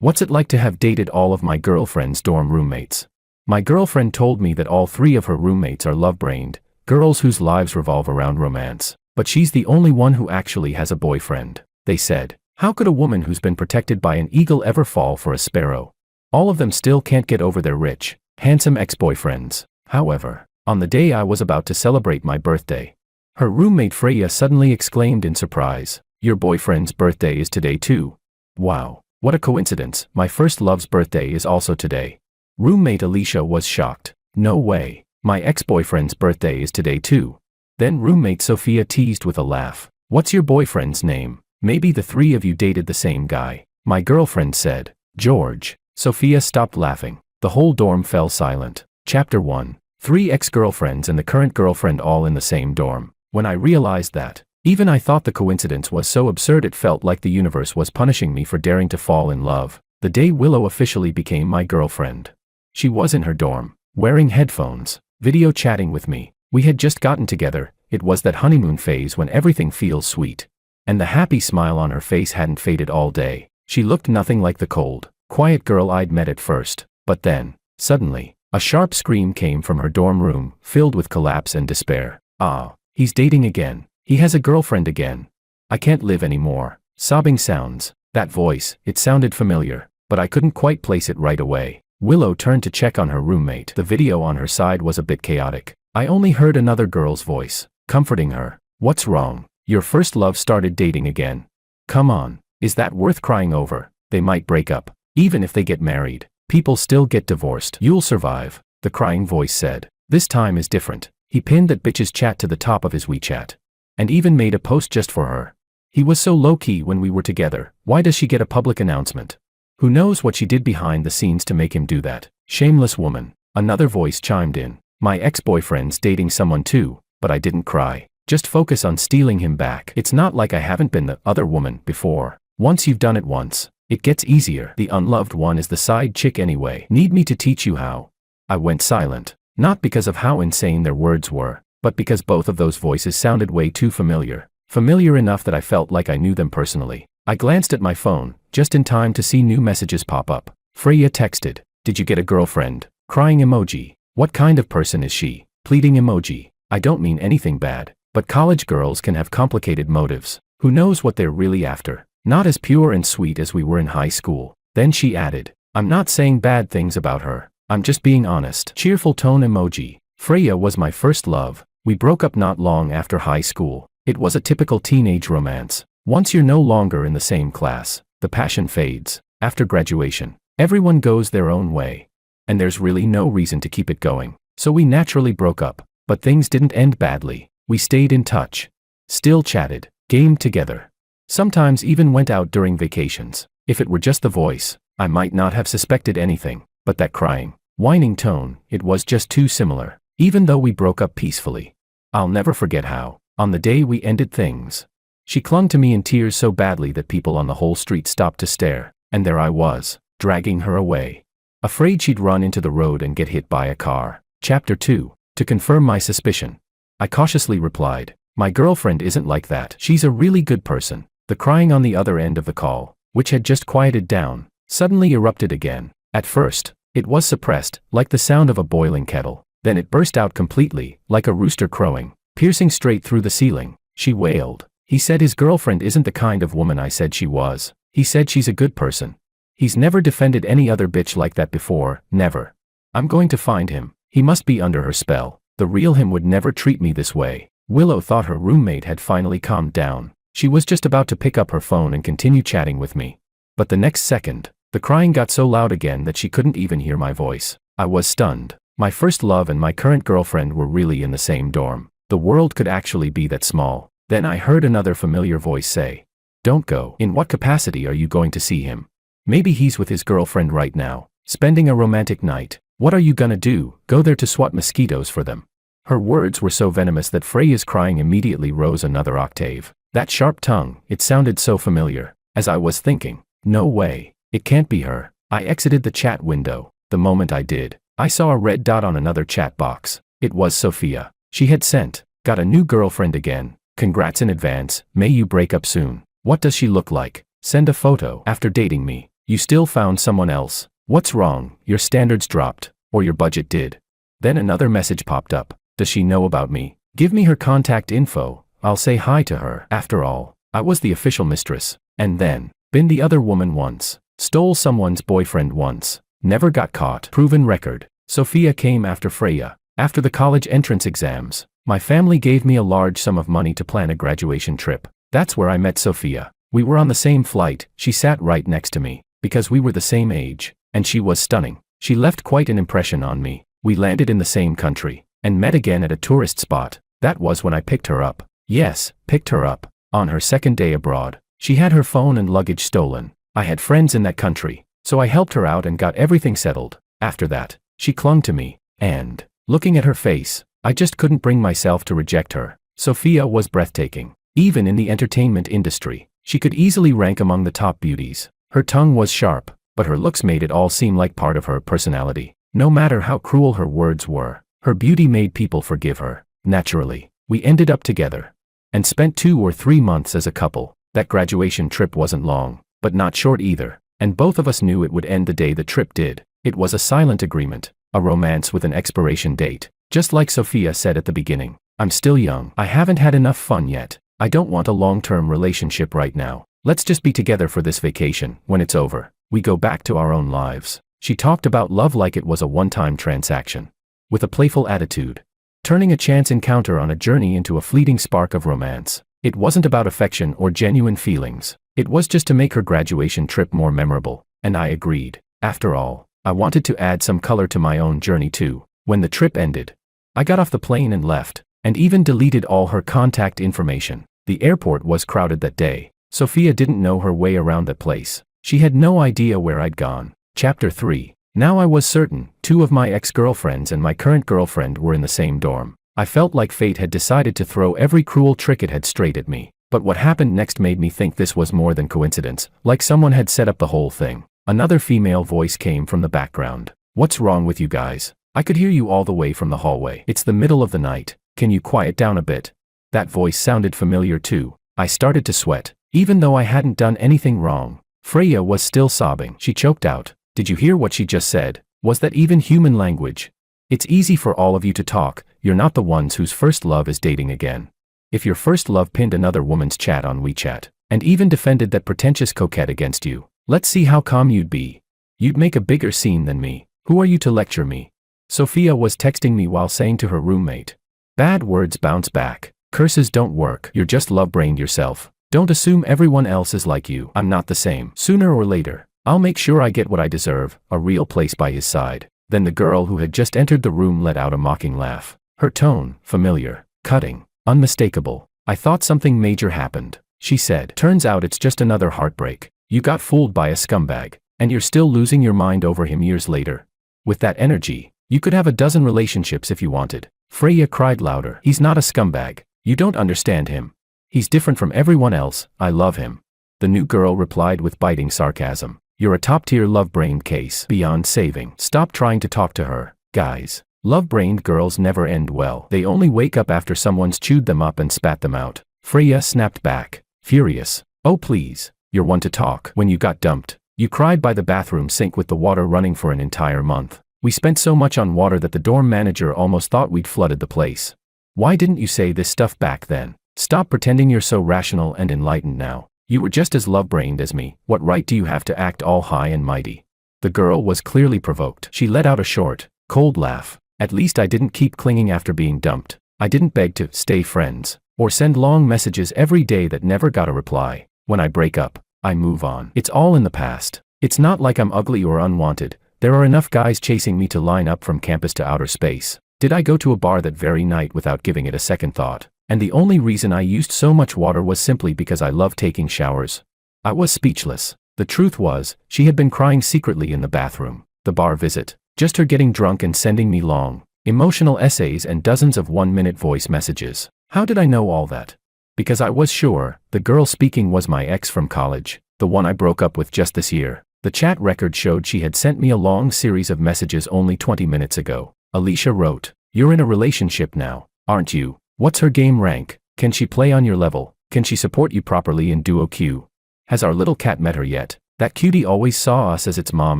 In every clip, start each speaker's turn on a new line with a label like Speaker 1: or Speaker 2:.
Speaker 1: What's it like to have dated all of my girlfriend's dorm roommates? My girlfriend told me that all 3 of her roommates are love-brained, girls whose lives revolve around romance. But she's the only one who actually has a boyfriend. They said, how could a woman who's been protected by an eagle ever fall for a sparrow? All of them still can't get over their rich, handsome ex-boyfriends. However, on the day I was about to celebrate my birthday, her roommate Freya suddenly exclaimed in surprise, "Your boyfriend's birthday is today too." Wow, what a coincidence, my first love's birthday is also today. Roommate Alicia was shocked. No way, my ex-boyfriend's birthday is today too. Then roommate Sophia teased with a laugh, "What's your boyfriend's name? Maybe the 3 of you dated the same guy." My girlfriend said, "George." Sophia stopped laughing. The whole dorm fell silent. Chapter 1. 3 ex-girlfriends and the current girlfriend all in the same dorm. When I realized that, even I thought the coincidence was so absurd it felt like the universe was punishing me for daring to fall in love. The day Willow officially became my girlfriend. She was in her dorm, wearing headphones, video chatting with me. We had just gotten together. It was that honeymoon phase when everything feels sweet. And the happy smile on her face hadn't faded all day. She looked nothing like the cold, quiet girl I'd met at first. But then, suddenly, a sharp scream came from her dorm room, filled with collapse and despair. "Ah, he's dating again. He has a girlfriend again. I can't live anymore." Sobbing sounds. That voice, it sounded familiar, but I couldn't quite place it right away. Willow turned to check on her roommate. The video on her side was a bit chaotic. I only heard another girl's voice, comforting her. "What's wrong? Your first love started dating again. Come on, is that worth crying over? They might break up. Even if they get married, people still get divorced. You'll survive," the crying voice said. "This time is different." He pinned that bitch's chat to the top of his WeChat. And even made a post just for her. He was so low-key when we were together. Why does she get a public announcement? Who knows what she did behind the scenes to make him do that? Shameless woman. Another voice chimed in. "My ex-boyfriend's dating someone too," but I didn't cry. Just focus on stealing him back. It's not like I haven't been the other woman before. Once you've done it once, it gets easier. The unloved one is the side chick anyway. Need me to teach you how? I went silent. Not because of how insane their words were, but because both of those voices sounded way too familiar. Familiar enough that I felt like I knew them personally. I glanced at my phone, just in time to see new messages pop up. Freya texted, "Did you get a girlfriend?" Crying emoji. What kind of person is she? Pleading emoji. I don't mean anything bad, but college girls can have complicated motives. Who knows what they're really after? Not as pure and sweet as we were in high school. Then she added, "I'm not saying bad things about her. I'm just being honest." Cheerful tone emoji. Freya was my first love. We broke up not long after high school. It was a typical teenage romance. Once you're no longer in the same class, the passion fades. After graduation, everyone goes their own way. And there's really no reason to keep it going. So we naturally broke up. But things didn't end badly. We stayed in touch. Still chatted, gamed together. Sometimes even went out during vacations. If it were just the voice, I might not have suspected anything. But that crying, whining tone, it was just too similar. Even though we broke up peacefully. I'll never forget how, on the day we ended things, she clung to me in tears so badly that people on the whole street stopped to stare, and there I was, dragging her away. Afraid she'd run into the road and get hit by a car. Chapter 2. To confirm my suspicion, I cautiously replied, "My girlfriend isn't like that. She's a really good person." The crying on the other end of the call, which had just quieted down, suddenly erupted again. At first, it was suppressed, like the sound of a boiling kettle. Then it burst out completely, like a rooster crowing, piercing straight through the ceiling. She wailed. "He said his girlfriend isn't the kind of woman I said she was. He said she's a good person. He's never defended any other bitch like that before, never. I'm going to find him. He must be under her spell. The real him would never treat me this way." Willow thought her roommate had finally calmed down. She was just about to pick up her phone and continue chatting with me. But the next second, the crying got so loud again that she couldn't even hear my voice. I was stunned. My first love and my current girlfriend were really in the same dorm. The world could actually be that small. Then I heard another familiar voice say, "Don't go." "In what capacity are you going to see him? Maybe he's with his girlfriend right now, spending a romantic night. What are you gonna do? Go there to swat mosquitoes for them?" Her words were so venomous that Freya's crying immediately rose another octave. That sharp tongue, it sounded so familiar. As I was thinking, no way, it can't be her. I exited the chat window. The moment I did, I saw a red dot on another chat box. It was Sophia. She had sent, "Got a new girlfriend again. Congrats in advance, may you break up soon. What does she look like? Send a photo. After dating me, You still found someone else. What's wrong? Your standards dropped. Or your budget did. Then another message popped up. Does she know about me? Give me her contact info. I'll say hi to her. After all, I was the official mistress. And then, been the other woman once. Stole someone's boyfriend once. Never got caught. Proven record. Sophia came after Freya. After the college entrance exams, my family gave me a large sum of money to plan a graduation trip. That's where I met Sophia. We were on the same flight. She sat right next to me, because we were the same age, and she was stunning. She left quite an impression on me. We landed in the same country, and met again at a tourist spot. That was when I picked her up. Yes, picked her up. On her second day abroad, she had her phone and luggage stolen. I had friends in that country, so I helped her out and got everything settled. After that, she clung to me, and, looking at her face, I just couldn't bring myself to reject her. Sophia was breathtaking. Even in the entertainment industry, she could easily rank among the top beauties. Her tongue was sharp, but her looks made it all seem like part of her personality. No matter how cruel her words were, her beauty made people forgive her. Naturally, we ended up together and spent 2 or 3 months as a couple. That graduation trip wasn't long, but not short either, and both of us knew it would end the day the trip did. It was a silent agreement, a romance with an expiration date. Just like Sophia said at the beginning, I'm still young. I haven't had enough fun yet. I don't want a long-term relationship right now. Let's just be together for this vacation. When it's over, we go back to our own lives. She talked about love like it was a one-time transaction, with a playful attitude, turning a chance encounter on a journey into a fleeting spark of romance. It wasn't about affection or genuine feelings. It was just to make her graduation trip more memorable, and I agreed. After all, I wanted to add some color to my own journey too. When the trip ended, I got off the plane and left, and even deleted all her contact information. The airport was crowded that day. Sophia didn't know her way around that place. She had no idea where I'd gone. Chapter 3. Now I was certain, 2 of my ex-girlfriends and my current girlfriend were in the same dorm. I felt like fate had decided to throw every cruel trick it had straight at me. But what happened next made me think this was more than coincidence, like someone had set up the whole thing. Another female voice came from the background. What's wrong with you guys? I could hear you all the way from the hallway. It's the middle of the night. Can you quiet down a bit? That voice sounded familiar too. I started to sweat, even though I hadn't done anything wrong. Freya was still sobbing. She choked out. Did you hear what she just said? Was that even human language? It's easy for all of you to talk. You're not the ones whose first love is dating again. If your first love pinned another woman's chat on WeChat, and even defended that pretentious coquette against you, let's see how calm you'd be. You'd make a bigger scene than me. Who are you to lecture me? Sophia was texting me while saying to her roommate, bad words bounce back. Curses don't work. You're just love-brained yourself. Don't assume everyone else is like you. I'm not the same. Sooner or later, I'll make sure I get what I deserve, a real place by his side. Then the girl who had just entered the room let out a mocking laugh. Her tone, familiar, cutting, unmistakable. I thought something major happened, she said. Turns out it's just another heartbreak. You got fooled by a scumbag, and you're still losing your mind over him years later. With that energy, you could have a dozen relationships if you wanted. Freya cried louder. He's not a scumbag. You don't understand him. He's different from everyone else. I love him. The new girl replied with biting sarcasm. You're a top-tier love-brained case, beyond saving. Stop trying to talk to her. Guys, love-brained girls never end well. They only wake up after someone's chewed them up and spat them out. Freya snapped back, furious. Oh please, you're one to talk. When you got dumped, you cried by the bathroom sink with the water running for an entire month. We spent so much on water that the dorm manager almost thought we'd flooded the place. Why didn't you say this stuff back then? Stop pretending you're so rational and enlightened now. You were just as love-brained as me. What right do you have to act all high and mighty? The girl was clearly provoked. She let out a short, cold laugh. At least I didn't keep clinging after being dumped. I didn't beg to stay friends, or send long messages every day that never got a reply. When I break up, I move on. It's all in the past. It's not like I'm ugly or unwanted. There are enough guys chasing me to line up from campus to outer space. Did I go to a bar that very night without giving it a second thought? And the only reason I used so much water was simply because I love taking showers. I was speechless. The truth was, she had been crying secretly in the bathroom. The bar visit, just her getting drunk and sending me long, emotional essays and dozens of 1-minute voice messages. How did I know all that? Because I was sure, the girl speaking was my ex from college, the one I broke up with just this year. The chat record showed she had sent me a long series of messages only 20 minutes ago. Alicia wrote, "You're in a relationship now, aren't you? What's her game rank? Can she play on your level? Can she support you properly in duo queue? Has our little cat met her yet? That cutie always saw us as its mom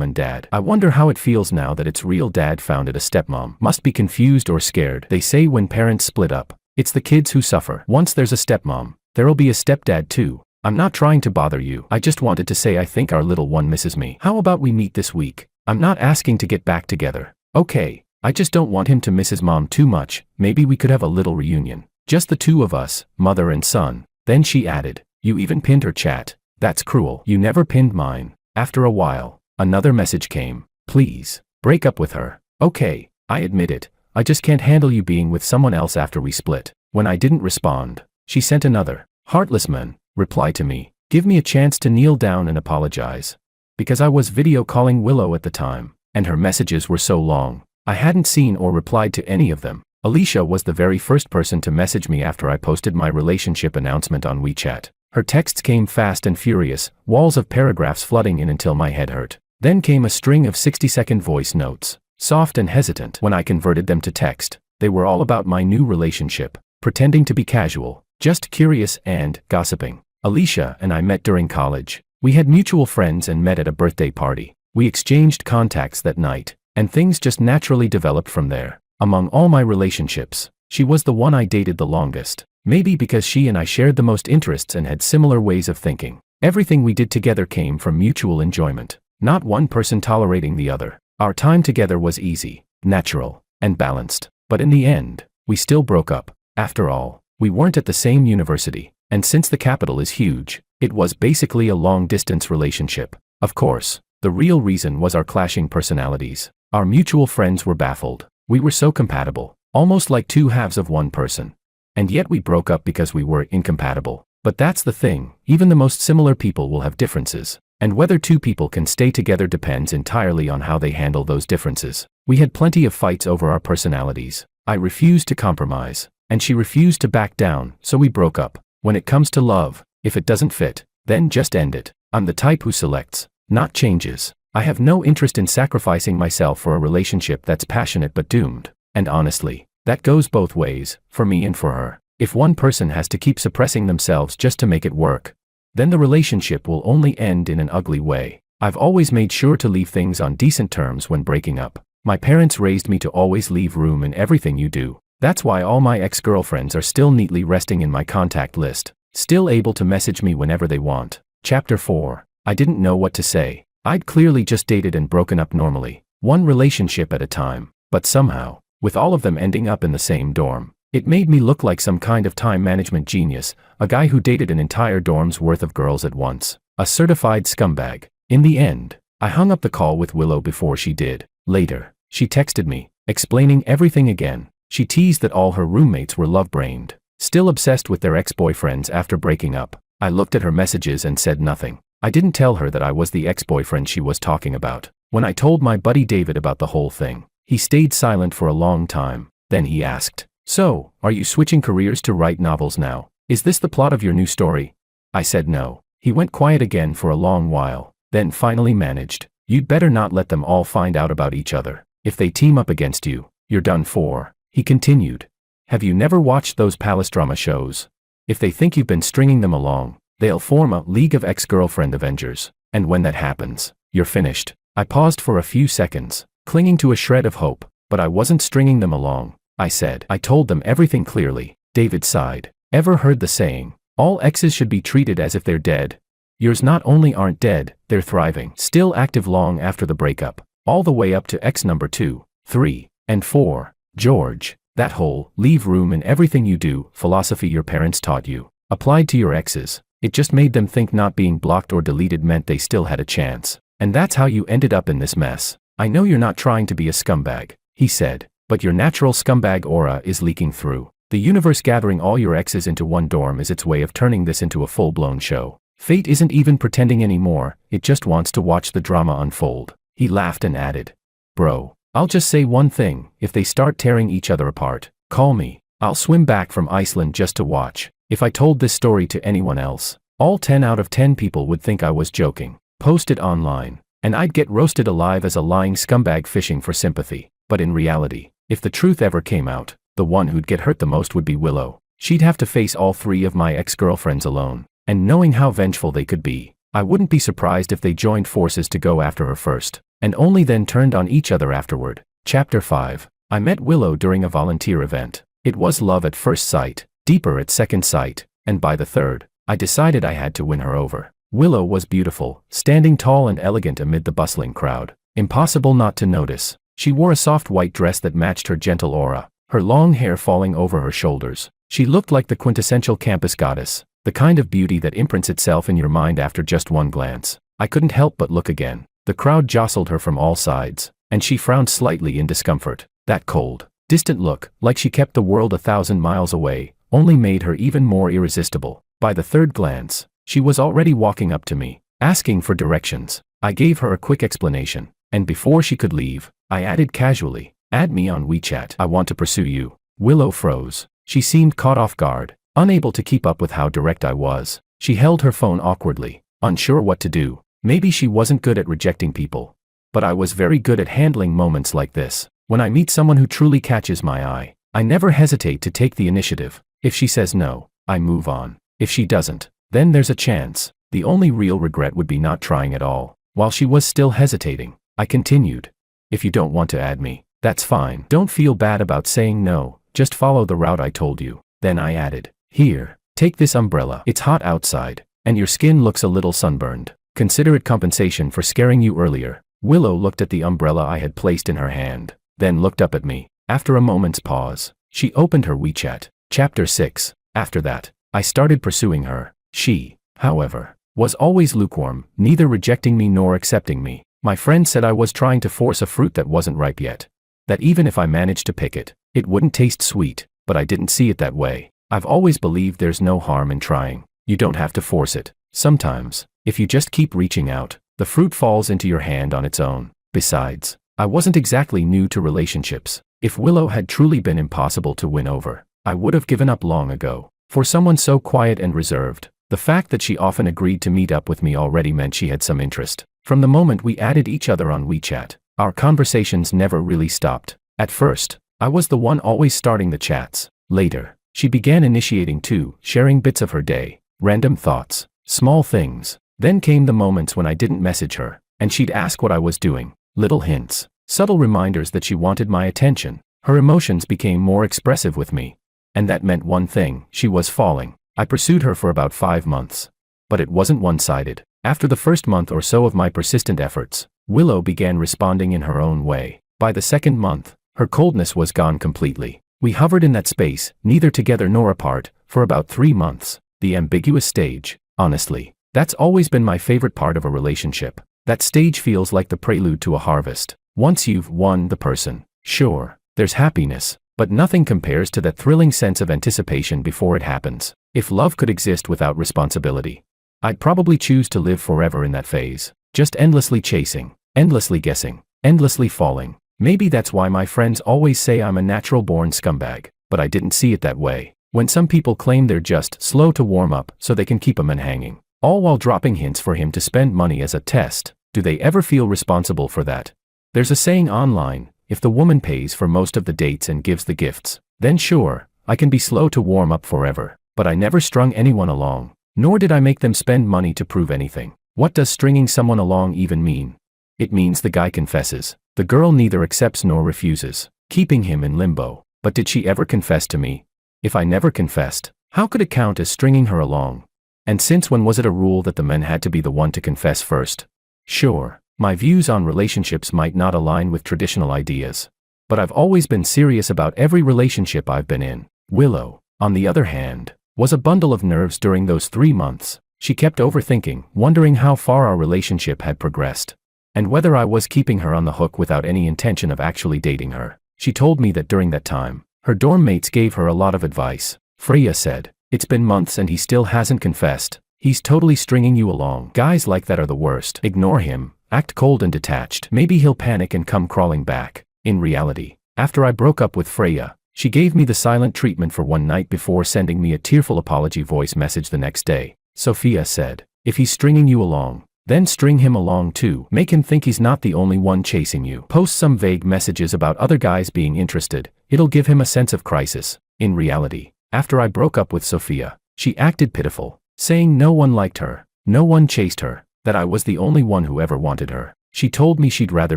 Speaker 1: and dad. I wonder how it feels now that its real dad found it a stepmom. Must be confused or scared. They say when parents split up, it's the kids who suffer. Once there's a stepmom, there'll be a stepdad too. I'm not trying to bother you. I just wanted to say I think our little one misses me. How about we meet this week? I'm not asking to get back together. Okay, I just don't want him to miss his mom too much. Maybe we could have a little reunion. Just the two of us, mother and son. Then she added, you even pinned her chat. That's cruel. You never pinned mine. After a while, another message came. Please, break up with her. Okay, I admit it. I just can't handle you being with someone else after we split. When I didn't respond, she sent another. Heartless man, reply to me. Give me a chance to kneel down and apologize. Because I was video calling Willow at the time, and her messages were so long, I hadn't seen or replied to any of them. Alicia was the very first person to message me after I posted my relationship announcement on WeChat. Her texts came fast and furious, walls of paragraphs flooding in until my head hurt. Then came a string of 60-second voice notes, soft and hesitant. When I converted them to text, they were all about my new relationship, pretending to be casual, just curious and gossiping. Alicia and I met during college. We had mutual friends and met at a birthday party. We exchanged contacts that night, and things just naturally developed from there. Among all my relationships, she was the one I dated the longest. Maybe because she and I shared the most interests and had similar ways of thinking. Everything we did together came from mutual enjoyment, not one person tolerating the other. Our time together was easy, natural, and balanced. But in the end, we still broke up. After all, we weren't at the same university, and since the capital is huge, it was basically a long-distance relationship. Of course, the real reason was our clashing personalities. Our mutual friends were baffled. We were so compatible, almost like two halves of one person. And yet we broke up because we were incompatible. But that's the thing, even the most similar people will have differences. And whether two people can stay together depends entirely on how they handle those differences. We had plenty of fights over our personalities. I refused to compromise, and she refused to back down, so we broke up. When it comes to love, if it doesn't fit, then just end it. I'm the type who selects, not changes. I have no interest in sacrificing myself for a relationship that's passionate but doomed. And honestly, that goes both ways, for me and for her. If one person has to keep suppressing themselves just to make it work, then the relationship will only end in an ugly way. I've always made sure to leave things on decent terms when breaking up. My parents raised me to always leave room in everything you do. That's why all my ex-girlfriends are still neatly resting in my contact list, still able to message me whenever they want. Chapter 4. I didn't know what to say. I'd clearly just dated and broken up normally, one relationship at a time, but somehow, with all of them ending up in the same dorm, it made me look like some kind of time management genius, a guy who dated an entire dorm's worth of girls at once, a certified scumbag. In the end, I hung up the call with Willow before she did. Later, she texted me, explaining everything again. She teased that all her roommates were love-brained, still obsessed with their ex-boyfriends after breaking up. I looked at her messages and said nothing. I didn't tell her that I was the ex-boyfriend she was talking about. When I told my buddy David about the whole thing, he stayed silent for a long time. Then he asked, "So, are you switching careers to write novels now? Is this the plot of your new story?" I said no. He went quiet again for a long while, then finally managed, "You'd better not let them all find out about each other. If they team up against you, you're done for." He continued, "Have you never watched those palace drama shows? If they think you've been stringing them along, they'll form a League of Ex-Girlfriend Avengers, and when that happens, you're finished." I paused for a few seconds, clinging to a shred of hope, but I wasn't stringing them along, I said. I told them everything clearly. David sighed. Ever heard the saying, all exes should be treated as if they're dead? Yours not only aren't dead, they're thriving, still active long after the breakup, all the way up to ex number 2, 3, and 4. George, that whole, leave room in everything you do, philosophy your parents taught you, applied to your exes. It just made them think not being blocked or deleted meant they still had a chance. And that's how you ended up in this mess. I know you're not trying to be a scumbag, he said, but your natural scumbag aura is leaking through. The universe gathering all your exes into one dorm is its way of turning this into a full-blown show. Fate isn't even pretending anymore, it just wants to watch the drama unfold. He laughed and added, "Bro, I'll just say one thing, if they start tearing each other apart, call me. I'll swim back from Iceland just to watch." If I told this story to anyone else, all 10 out of 10 people would think I was joking, post it online, and I'd get roasted alive as a lying scumbag fishing for sympathy. But in reality, if the truth ever came out, the one who'd get hurt the most would be Willow. She'd have to face all 3 of my ex-girlfriends alone, and knowing how vengeful they could be, I wouldn't be surprised if they joined forces to go after her first, and only then turned on each other afterward. Chapter 5. I met Willow during a volunteer event. It was love at first sight, deeper at second sight, and by the third, I decided I had to win her over. Willow was beautiful, standing tall and elegant amid the bustling crowd. Impossible not to notice. She wore a soft white dress that matched her gentle aura, her long hair falling over her shoulders. She looked like the quintessential campus goddess, the kind of beauty that imprints itself in your mind after just one glance. I couldn't help but look again. The crowd jostled her from all sides, and she frowned slightly in discomfort. That cold, distant look, like she kept the world 1,000 miles away, only made her even more irresistible. By the third glance, she was already walking up to me, asking for directions. I gave her a quick explanation, and before she could leave, I added casually, "Add me on WeChat. I want to pursue you." Willow froze. She seemed caught off guard, unable to keep up with how direct I was. She held her phone awkwardly, unsure what to do. Maybe she wasn't good at rejecting people, but I was very good at handling moments like this. When I meet someone who truly catches my eye, I never hesitate to take the initiative. If she says no, I move on. If she doesn't, then there's a chance. The only real regret would be not trying at all. While she was still hesitating, I continued. "If you don't want to add me, that's fine. Don't feel bad about saying no, just follow the route I told you." Then I added, "Here, take this umbrella. It's hot outside, and your skin looks a little sunburned. Consider it compensation for scaring you earlier." Willow looked at the umbrella I had placed in her hand, then looked up at me. After a moment's pause, she opened her WeChat. Chapter 6. After that, I started pursuing her. She, however, was always lukewarm, neither rejecting me nor accepting me. My friend said I was trying to force a fruit that wasn't ripe yet. That even if I managed to pick it, it wouldn't taste sweet, but I didn't see it that way. I've always believed there's no harm in trying. You don't have to force it. Sometimes, if you just keep reaching out, the fruit falls into your hand on its own. Besides, I wasn't exactly new to relationships. If Willow had truly been impossible to win over, I would have given up long ago. For someone so quiet and reserved, the fact that she often agreed to meet up with me already meant she had some interest. From the moment we added each other on WeChat, our conversations never really stopped. At first, I was the one always starting the chats. Later, she began initiating too, sharing bits of her day, random thoughts, small things. Then came the moments when I didn't message her, and she'd ask what I was doing. Little hints, subtle reminders that she wanted my attention. Her emotions became more expressive with me. And that meant one thing, she was falling. I pursued her for about 5 months. But it wasn't one-sided. After the first month or so of my persistent efforts, Willow began responding in her own way. By the second month, her coldness was gone completely. We hovered in that space, neither together nor apart, for about 3 months. The ambiguous stage. Honestly, that's always been my favorite part of a relationship. That stage feels like the prelude to a harvest. Once you've won the person, sure, there's happiness, but nothing compares to that thrilling sense of anticipation before it happens. If love could exist without responsibility, I'd probably choose to live forever in that phase, just endlessly chasing, endlessly guessing, endlessly falling. Maybe that's why my friends always say I'm a natural-born scumbag, but I didn't see it that way. When some people claim they're just slow to warm up so they can keep a man hanging, all while dropping hints for him to spend money as a test, do they ever feel responsible for that? There's a saying online, if the woman pays for most of the dates and gives the gifts, then sure, I can be slow to warm up forever. But I never strung anyone along, nor did I make them spend money to prove anything. What does stringing someone along even mean? It means the guy confesses. The girl neither accepts nor refuses, keeping him in limbo. But did she ever confess to me? If I never confessed, how could it count as stringing her along? And since when was it a rule that the man had to be the one to confess first? Sure, my views on relationships might not align with traditional ideas, but I've always been serious about every relationship I've been in. Willow, on the other hand, was a bundle of nerves during those 3 months. She kept overthinking, wondering how far our relationship had progressed, and whether I was keeping her on the hook without any intention of actually dating her. She told me that during that time, her dorm mates gave her a lot of advice. Freya said, "It's been months and he still hasn't confessed. He's totally stringing you along. Guys like that are the worst. Ignore him, act cold and detached. Maybe he'll panic and come crawling back." In reality, after I broke up with Freya, she gave me the silent treatment for one night before sending me a tearful apology voice message the next day. Sophia said, "If he's stringing you along, then string him along too. Make him think he's not the only one chasing you. Post some vague messages about other guys being interested. It'll give him a sense of crisis." In reality, after I broke up with Sophia, she acted pitiful, saying no one liked her, No one chased her, that I was the only one who ever wanted her. She told me she'd rather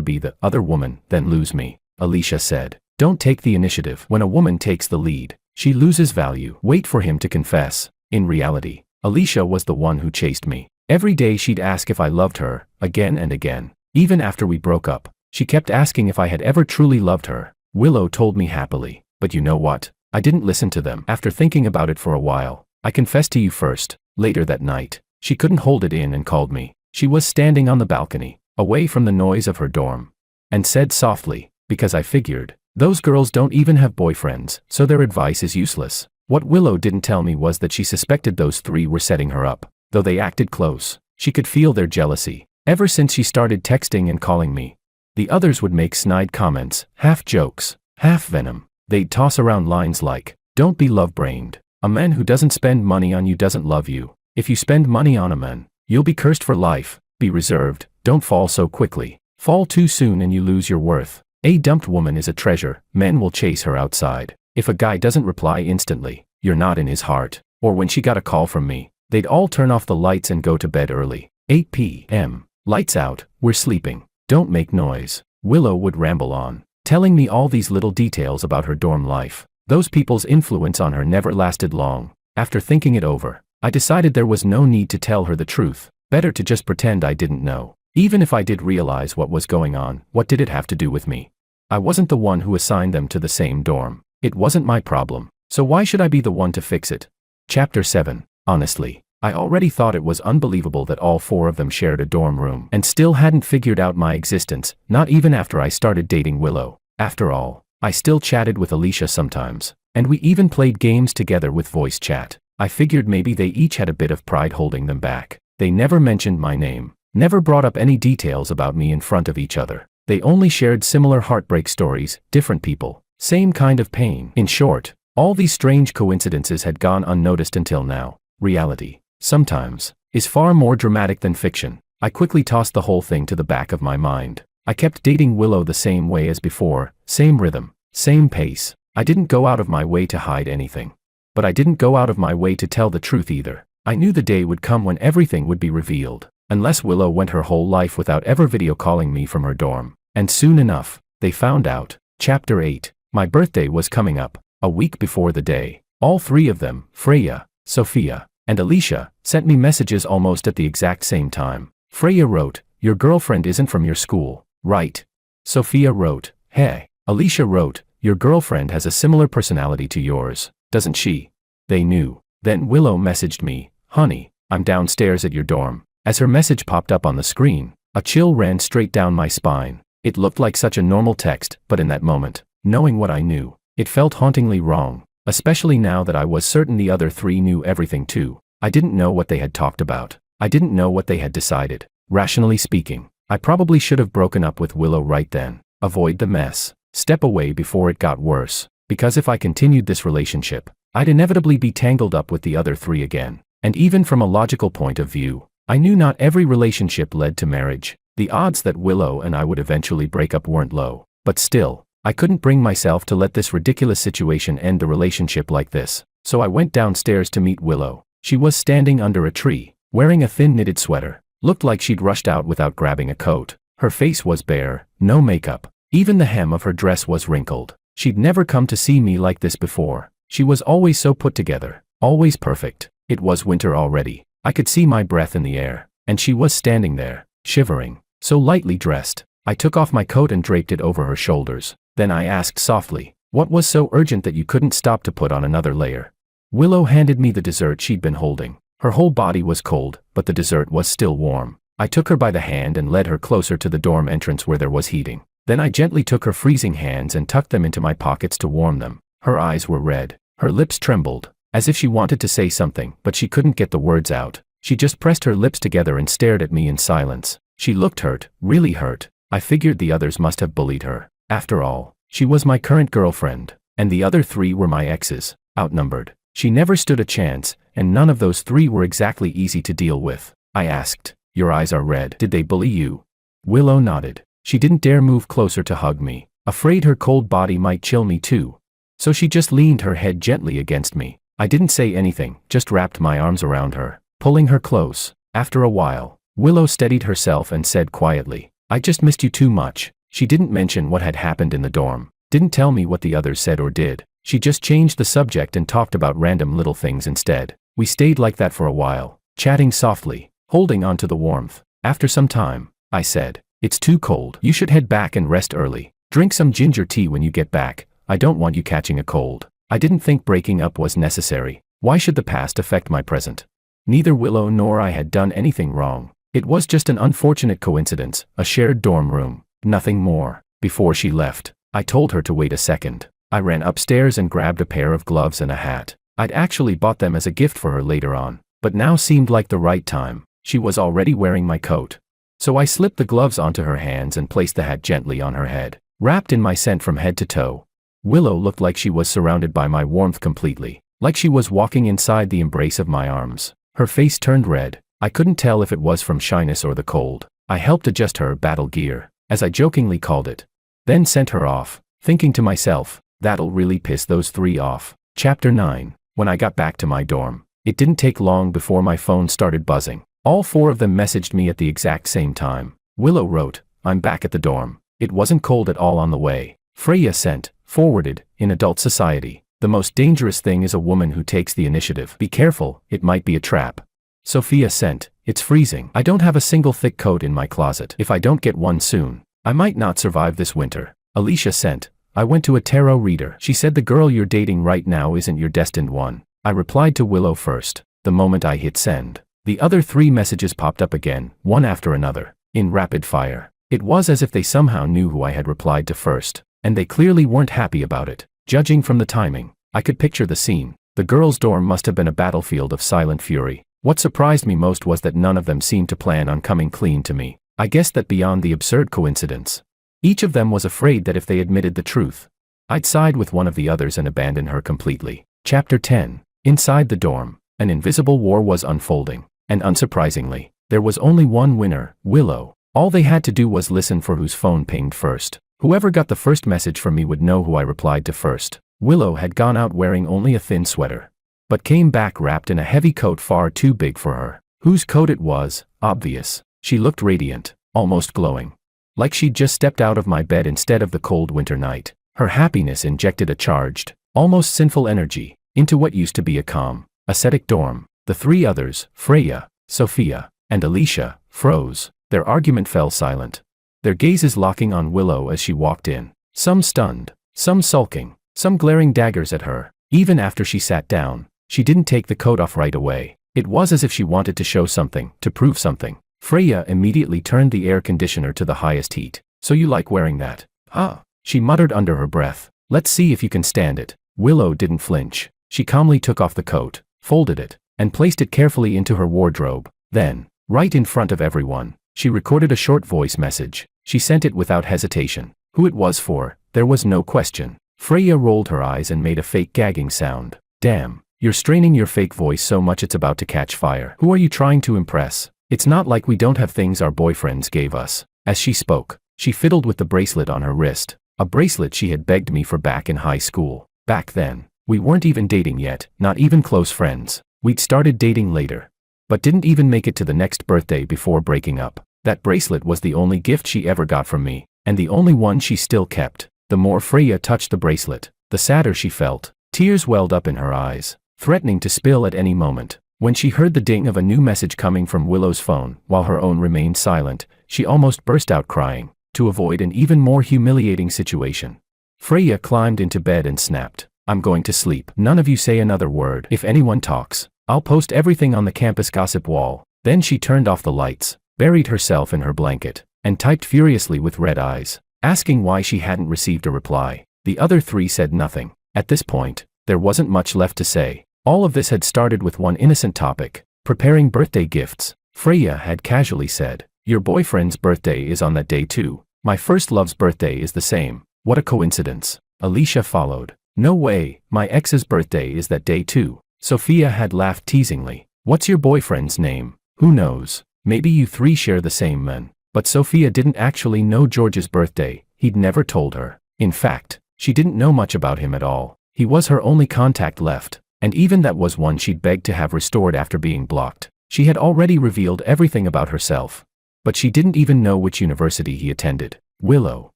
Speaker 1: be the other woman than lose me. Alicia said, "Don't take the initiative. When a woman takes the lead, she loses value. Wait for him to confess." In reality, Alicia was the one who chased me. Every day she'd ask if I loved her, again and again. Even after we broke up, she kept asking if I had ever truly loved her. Willow told me happily, but you know what? I didn't listen to them. After thinking about it for a while, I confessed to you first. Later that night, she couldn't hold it in and called me. She was standing on the balcony, away from the noise of her dorm, and said softly, because I figured, those girls don't even have boyfriends, so their advice is useless. What Willow didn't tell me was that she suspected those three were setting her up. Though they acted close, she could feel their jealousy. Ever since she started texting and calling me, the others would make snide comments, half jokes, half venom. They'd toss around lines like, "Don't be love-brained. A man who doesn't spend money on you doesn't love you. If you spend money on a man, you'll be cursed for life. Be reserved. Don't fall so quickly. Fall too soon and you lose your worth. A dumped woman is a treasure. Men will chase her outside. If a guy doesn't reply instantly, you're not in his heart." Or when she got a call from me, they'd all turn off the lights and go to bed early. 8 p.m. Lights out, we're sleeping. Don't make noise. Willow would ramble on, telling me all these little details about her dorm life. Those people's influence on her never lasted long. After thinking it over, I decided there was no need to tell her the truth. Better to just pretend I didn't know. Even if I did realize what was going on, what did it have to do with me? I wasn't the one who assigned them to the same dorm. It wasn't my problem. So why should I be the one to fix it? Chapter 7. Honestly, I already thought it was unbelievable that all four of them shared a dorm room and still hadn't figured out my existence, not even after I started dating Willow. After all, I still chatted with Alicia sometimes, and we even played games together with voice chat. I figured maybe they each had a bit of pride holding them back. They never mentioned my name, never brought up any details about me in front of each other. They only shared similar heartbreak stories, different people, same kind of pain. In short, all these strange coincidences had gone unnoticed until now. Reality, sometimes, is far more dramatic than fiction. I quickly tossed the whole thing to the back of my mind. I kept dating Willow the same way as before, same rhythm, same pace. I didn't go out of my way to hide anything. But I didn't go out of my way to tell the truth either. I knew the day would come when everything would be revealed. Unless Willow went her whole life without ever video calling me from her dorm. And soon enough, they found out. Chapter 8. My birthday was coming up, a week before the day. All three of them, Freya, Sophia, and Alicia, sent me messages almost at the exact same time. Freya wrote, "Your girlfriend isn't from your school, right?" Sophia wrote, "Hey." Alicia wrote, "Your girlfriend has a similar personality to yours, doesn't she?" They knew. Then Willow messaged me, "Honey, I'm downstairs at your dorm." As her message popped up on the screen, a chill ran straight down my spine. It looked like such a normal text, but in that moment, knowing what I knew, it felt hauntingly wrong, especially now that I was certain the other three knew everything too. I didn't know what they had talked about. I didn't know what they had decided. Rationally speaking, I probably should have broken up with Willow right then. Avoid the mess. Step away before it got worse. Because if I continued this relationship, I'd inevitably be tangled up with the other three again. And even from a logical point of view, I knew not every relationship led to marriage. The odds that Willow and I would eventually break up weren't low. But still, I couldn't bring myself to let this ridiculous situation end the relationship like this. So I went downstairs to meet Willow. She was standing under a tree, wearing a thin knitted sweater. Looked like she'd rushed out without grabbing a coat. Her face was bare, no makeup. Even the hem of her dress was wrinkled. She'd never come to see me like this before. She was always so put together, always perfect. It was winter already. I could see my breath in the air, and she was standing there, shivering, so lightly dressed. I took off my coat and draped it over her shoulders. Then I asked softly, "What was so urgent that you couldn't stop to put on another layer?" Willow handed me the dessert she'd been holding. Her whole body was cold, but the dessert was still warm. I took her by the hand and led her closer to the dorm entrance where there was heating. Then I gently took her freezing hands and tucked them into my pockets to warm them. Her eyes were red. Her lips trembled, as if she wanted to say something, but she couldn't get the words out. She just pressed her lips together and stared at me in silence. She looked hurt, really hurt. I figured the others must have bullied her. After all, she was my current girlfriend, and the other three were my exes, outnumbered. She never stood a chance, and none of those three were exactly easy to deal with. I asked, "Your eyes are red. Did they bully you?" Willow nodded. She didn't dare move closer to hug me, afraid her cold body might chill me too. So she just leaned her head gently against me. I didn't say anything, just wrapped my arms around her, pulling her close. After a while, Willow steadied herself and said quietly, I just missed you too much. She didn't mention what had happened in the dorm, didn't tell me what the others said or did. She just changed the subject and talked about random little things instead. We stayed like that for a while, chatting softly, holding on to the warmth. After some time, I said, it's too cold. You should head back and rest early. Drink some ginger tea when you get back. I don't want you catching a cold. I didn't think breaking up was necessary. Why should the past affect my present? Neither Willow nor I had done anything wrong. It was just an unfortunate coincidence, a shared dorm room, nothing more. Before she left, I told her to wait a second. I ran upstairs and grabbed a pair of gloves and a hat. I'd actually bought them as a gift for her later on, but now seemed like the right time. She was already wearing my coat. So I slipped the gloves onto her hands and placed the hat gently on her head, wrapped in my scent from head to toe. Willow looked like she was surrounded by my warmth completely, like she was walking inside the embrace of my arms. Her face turned red. I couldn't tell if it was from shyness or the cold. I helped adjust her battle gear, as I jokingly called it. Then sent her off, thinking to myself, that'll really piss those three off. Chapter 9. When I got back to my dorm, it didn't take long before my phone started buzzing. All four of them messaged me at the exact same time. Willow wrote, I'm back at the dorm. It wasn't cold at all on the way. Freya sent, forwarded, in adult society, the most dangerous thing is a woman who takes the initiative. Be careful, it might be a trap. Sophia sent, it's freezing. I don't have a single thick coat in my closet. If I don't get one soon, I might not survive this winter. Alicia sent, I went to a tarot reader. She said the girl you're dating right now isn't your destined one. I replied to Willow first. The moment I hit send, the other three messages popped up again, one after another, in rapid fire. It was as if they somehow knew who I had replied to first, and they clearly weren't happy about it. Judging from the timing, I could picture the scene. The girls' dorm must have been a battlefield of silent fury. What surprised me most was that none of them seemed to plan on coming clean to me. I guessed that beyond the absurd coincidence, each of them was afraid that if they admitted the truth, I'd side with one of the others and abandon her completely. Chapter 10. Inside the dorm, an invisible war was unfolding. And unsurprisingly, there was only one winner, Willow. All they had to do was listen for whose phone pinged first. Whoever got the first message from me would know who I replied to first. Willow had gone out wearing only a thin sweater, but came back wrapped in a heavy coat far too big for her. Whose coat it was, obvious. She looked radiant, almost glowing. Like she'd just stepped out of my bed instead of the cold winter night. Her happiness injected a charged, almost sinful energy into what used to be a calm, ascetic dorm. The three others, Freya, Sophia, and Alicia, froze. Their argument fell silent, their gazes locking on Willow as she walked in. Some stunned, some sulking, some glaring daggers at her. Even after she sat down, she didn't take the coat off right away. It was as if she wanted to show something, to prove something. Freya immediately turned the air conditioner to the highest heat. So you like wearing that? Huh? She muttered under her breath. Let's see if you can stand it. Willow didn't flinch. She calmly took off the coat, folded it, and placed it carefully into her wardrobe. Then, right in front of everyone, she recorded a short voice message. She sent it without hesitation. Who it was for, there was no question. Freya rolled her eyes and made a fake gagging sound. Damn, you're straining your fake voice so much it's about to catch fire. Who are you trying to impress? It's not like we don't have things our boyfriends gave us. As she spoke, she fiddled with the bracelet on her wrist, a bracelet she had begged me for back in high school. Back then, we weren't even dating yet, not even close friends. We'd started dating later, but didn't even make it to the next birthday before breaking up. That bracelet was the only gift she ever got from me, and the only one she still kept. The more Freya touched the bracelet, the sadder she felt. Tears welled up in her eyes, threatening to spill at any moment. When she heard the ding of a new message coming from Willow's phone, while her own remained silent, she almost burst out crying, to avoid an even more humiliating situation. Freya climbed into bed and snapped, I'm going to sleep. None of you say another word. If anyone talks, I'll post everything on the campus gossip wall. Then she turned off the lights, buried herself in her blanket, and typed furiously with red eyes, asking why she hadn't received a reply. The other three said nothing. At this point, there wasn't much left to say. All of this had started with one innocent topic, preparing birthday gifts. Freya had casually said, your boyfriend's birthday is on that day too. My first love's birthday is the same. What a coincidence. Alicia followed. No way, my ex's birthday is that day too. Sophia had laughed teasingly. What's your boyfriend's name? Who knows? Maybe you three share the same man. But Sophia didn't actually know George's birthday. He'd never told her. In fact, she didn't know much about him at all. He was her only contact left, and even that was one she'd begged to have restored after being blocked. She had already revealed everything about herself. But she didn't even know which university he attended. Willow,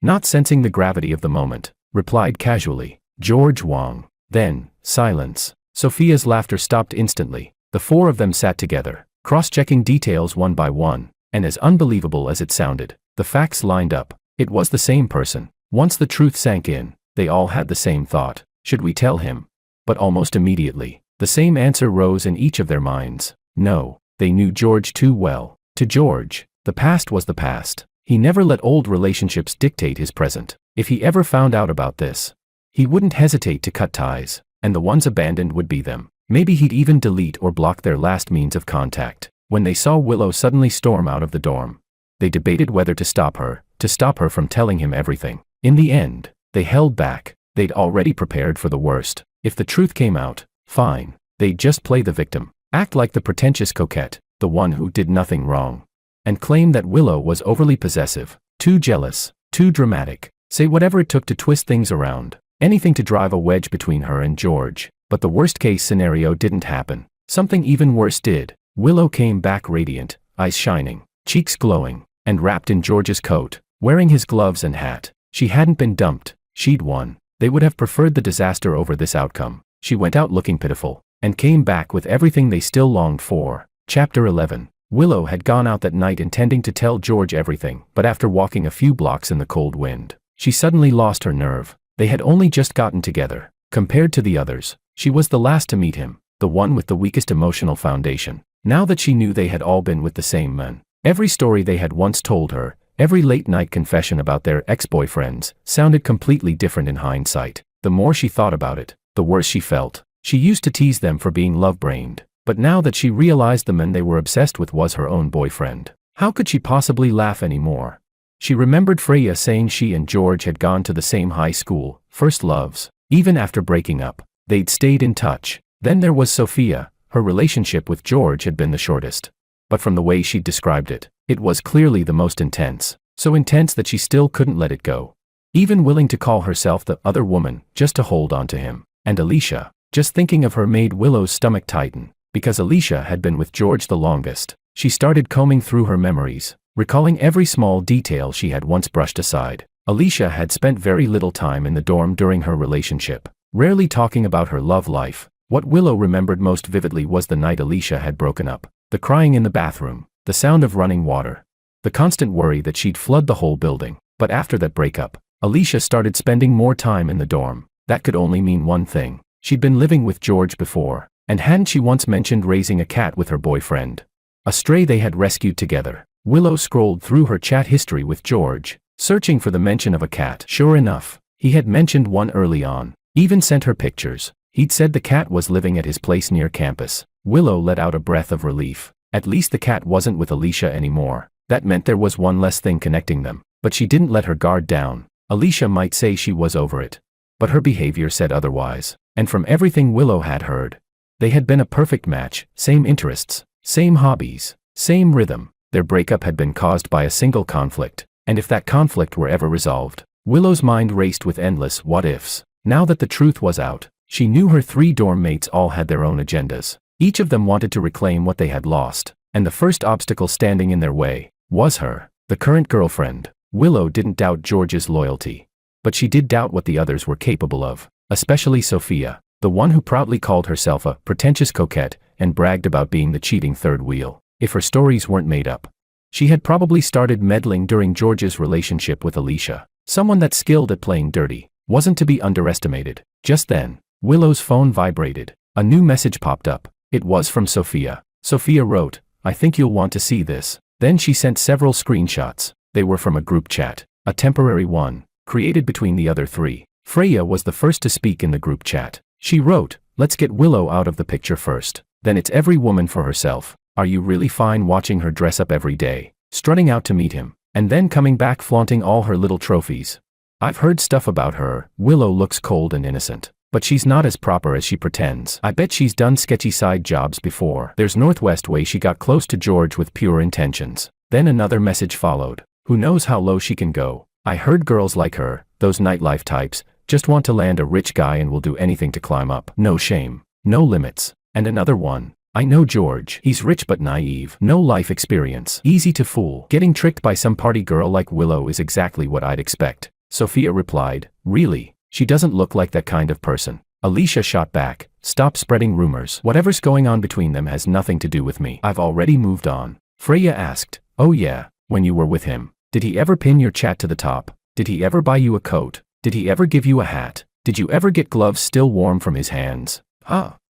Speaker 1: not sensing the gravity of the moment, replied casually, "George Wang." Then, silence. Sophia's laughter stopped instantly. The four of them sat together, cross-checking details one by one, and as unbelievable as it sounded, the facts lined up. It was the same person. Once the truth sank in, they all had the same thought. Should we tell him? But almost immediately, the same answer rose in each of their minds. No, they knew George too well. To George, the past was the past. He never let old relationships dictate his present. If he ever found out about this, he wouldn't hesitate to cut ties, and the ones abandoned would be them. Maybe he'd even delete or block their last means of contact. When they saw Willow suddenly storm out of the dorm, they debated whether to stop her from telling him everything. In the end, they held back. They'd already prepared for the worst. If the truth came out, fine. They'd just play the victim, act like the pretentious coquette, the one who did nothing wrong, and claim that Willow was overly possessive, too jealous, too dramatic, say whatever it took to twist things around, anything to drive a wedge between her and George. But the worst-case scenario didn't happen. Something even worse did. Willow came back radiant, eyes shining, cheeks glowing, and wrapped in George's coat, wearing his gloves and hat. She hadn't been dumped, she'd won. They would have preferred the disaster over this outcome. She went out looking pitiful, and came back with everything they still longed for. Chapter 11. Willow had gone out that night intending to tell George everything, but after walking a few blocks in the cold wind, she suddenly lost her nerve. They had only just gotten together. Compared to the others, she was the last to meet him, the one with the weakest emotional foundation. Now that she knew they had all been with the same men, every story they had once told her, every late-night confession about their ex-boyfriends, sounded completely different in hindsight. The more she thought about it, the worse she felt. She used to tease them for being love-brained, but now that she realized the man they were obsessed with was her own boyfriend, how could she possibly laugh anymore? She remembered Freya saying she and George had gone to the same high school, first loves. Even after breaking up, they'd stayed in touch. Then there was Sophia. Her relationship with George had been the shortest. But from the way she'd described it, it was clearly the most intense. So intense that she still couldn't let it go. Even willing to call herself the other woman, just to hold on to him. And Alicia, just thinking of her made Willow's stomach tighten. Because Alicia had been with George the longest, she started combing through her memories, recalling every small detail she had once brushed aside. Alicia had spent very little time in the dorm during her relationship, rarely talking about her love life. What Willow remembered most vividly was the night Alicia had broken up, the crying in the bathroom, the sound of running water, the constant worry that she'd flood the whole building. But after that breakup, Alicia started spending more time in the dorm. That could only mean one thing. She'd been living with George before, and hadn't she once mentioned raising a cat with her boyfriend? A stray they had rescued together. Willow scrolled through her chat history with George, searching for the mention of a cat. Sure enough, he had mentioned one early on, even sent her pictures. He'd said the cat was living at his place near campus. Willow let out a breath of relief. At least the cat wasn't with Alicia anymore. That meant there was one less thing connecting them. But she didn't let her guard down. Alicia might say she was over it, but her behavior said otherwise. And from everything Willow had heard, they had been a perfect match. Same interests, same hobbies, same rhythm. Their breakup had been caused by a single conflict. And if that conflict were ever resolved, Willow's mind raced with endless what-ifs. Now that the truth was out, she knew her 3 dorm mates all had their own agendas. Each of them wanted to reclaim what they had lost, and the first obstacle standing in their way was her, the current girlfriend. Willow didn't doubt George's loyalty, but she did doubt what the others were capable of, especially Sophia, the one who proudly called herself a pretentious coquette and bragged about being the cheating third wheel. If her stories weren't made up, she had probably started meddling during George's relationship with Alicia. Someone that skilled at playing dirty wasn't to be underestimated. Just then, Willow's phone vibrated. A new message popped up. It was from Sophia. Sophia wrote, "I think you'll want to see this." Then she sent several screenshots. They were from a group chat, a temporary one, created between the other 3. Freya was the first to speak in the group chat. She wrote, "Let's get Willow out of the picture first. Then it's every woman for herself. Are you really fine watching her dress up every day, strutting out to meet him, and then coming back flaunting all her little trophies? I've heard stuff about her. Willow looks cold and innocent, but she's not as proper as she pretends. I bet she's done sketchy side jobs before. There's Northwest way she got close to George with pure intentions." Then another message followed. "Who knows how low she can go? I heard girls like her, those nightlife types, just want to land a rich guy and will do anything to climb up. No shame, no limits." And another one. I know George. He's rich but naive. No life experience. Easy to fool. Getting tricked by some party girl like Willow is exactly what I'd expect. Sophia replied, really? She doesn't look like that kind of person. Alicia shot back, stop spreading rumors. Whatever's going on between them has nothing to do with me. I've already moved on. Freya asked, oh yeah, when you were with him. Did he ever pin your chat to the top? Did he ever buy you a coat? Did he ever give you a hat? Did you ever get gloves still warm from his hands?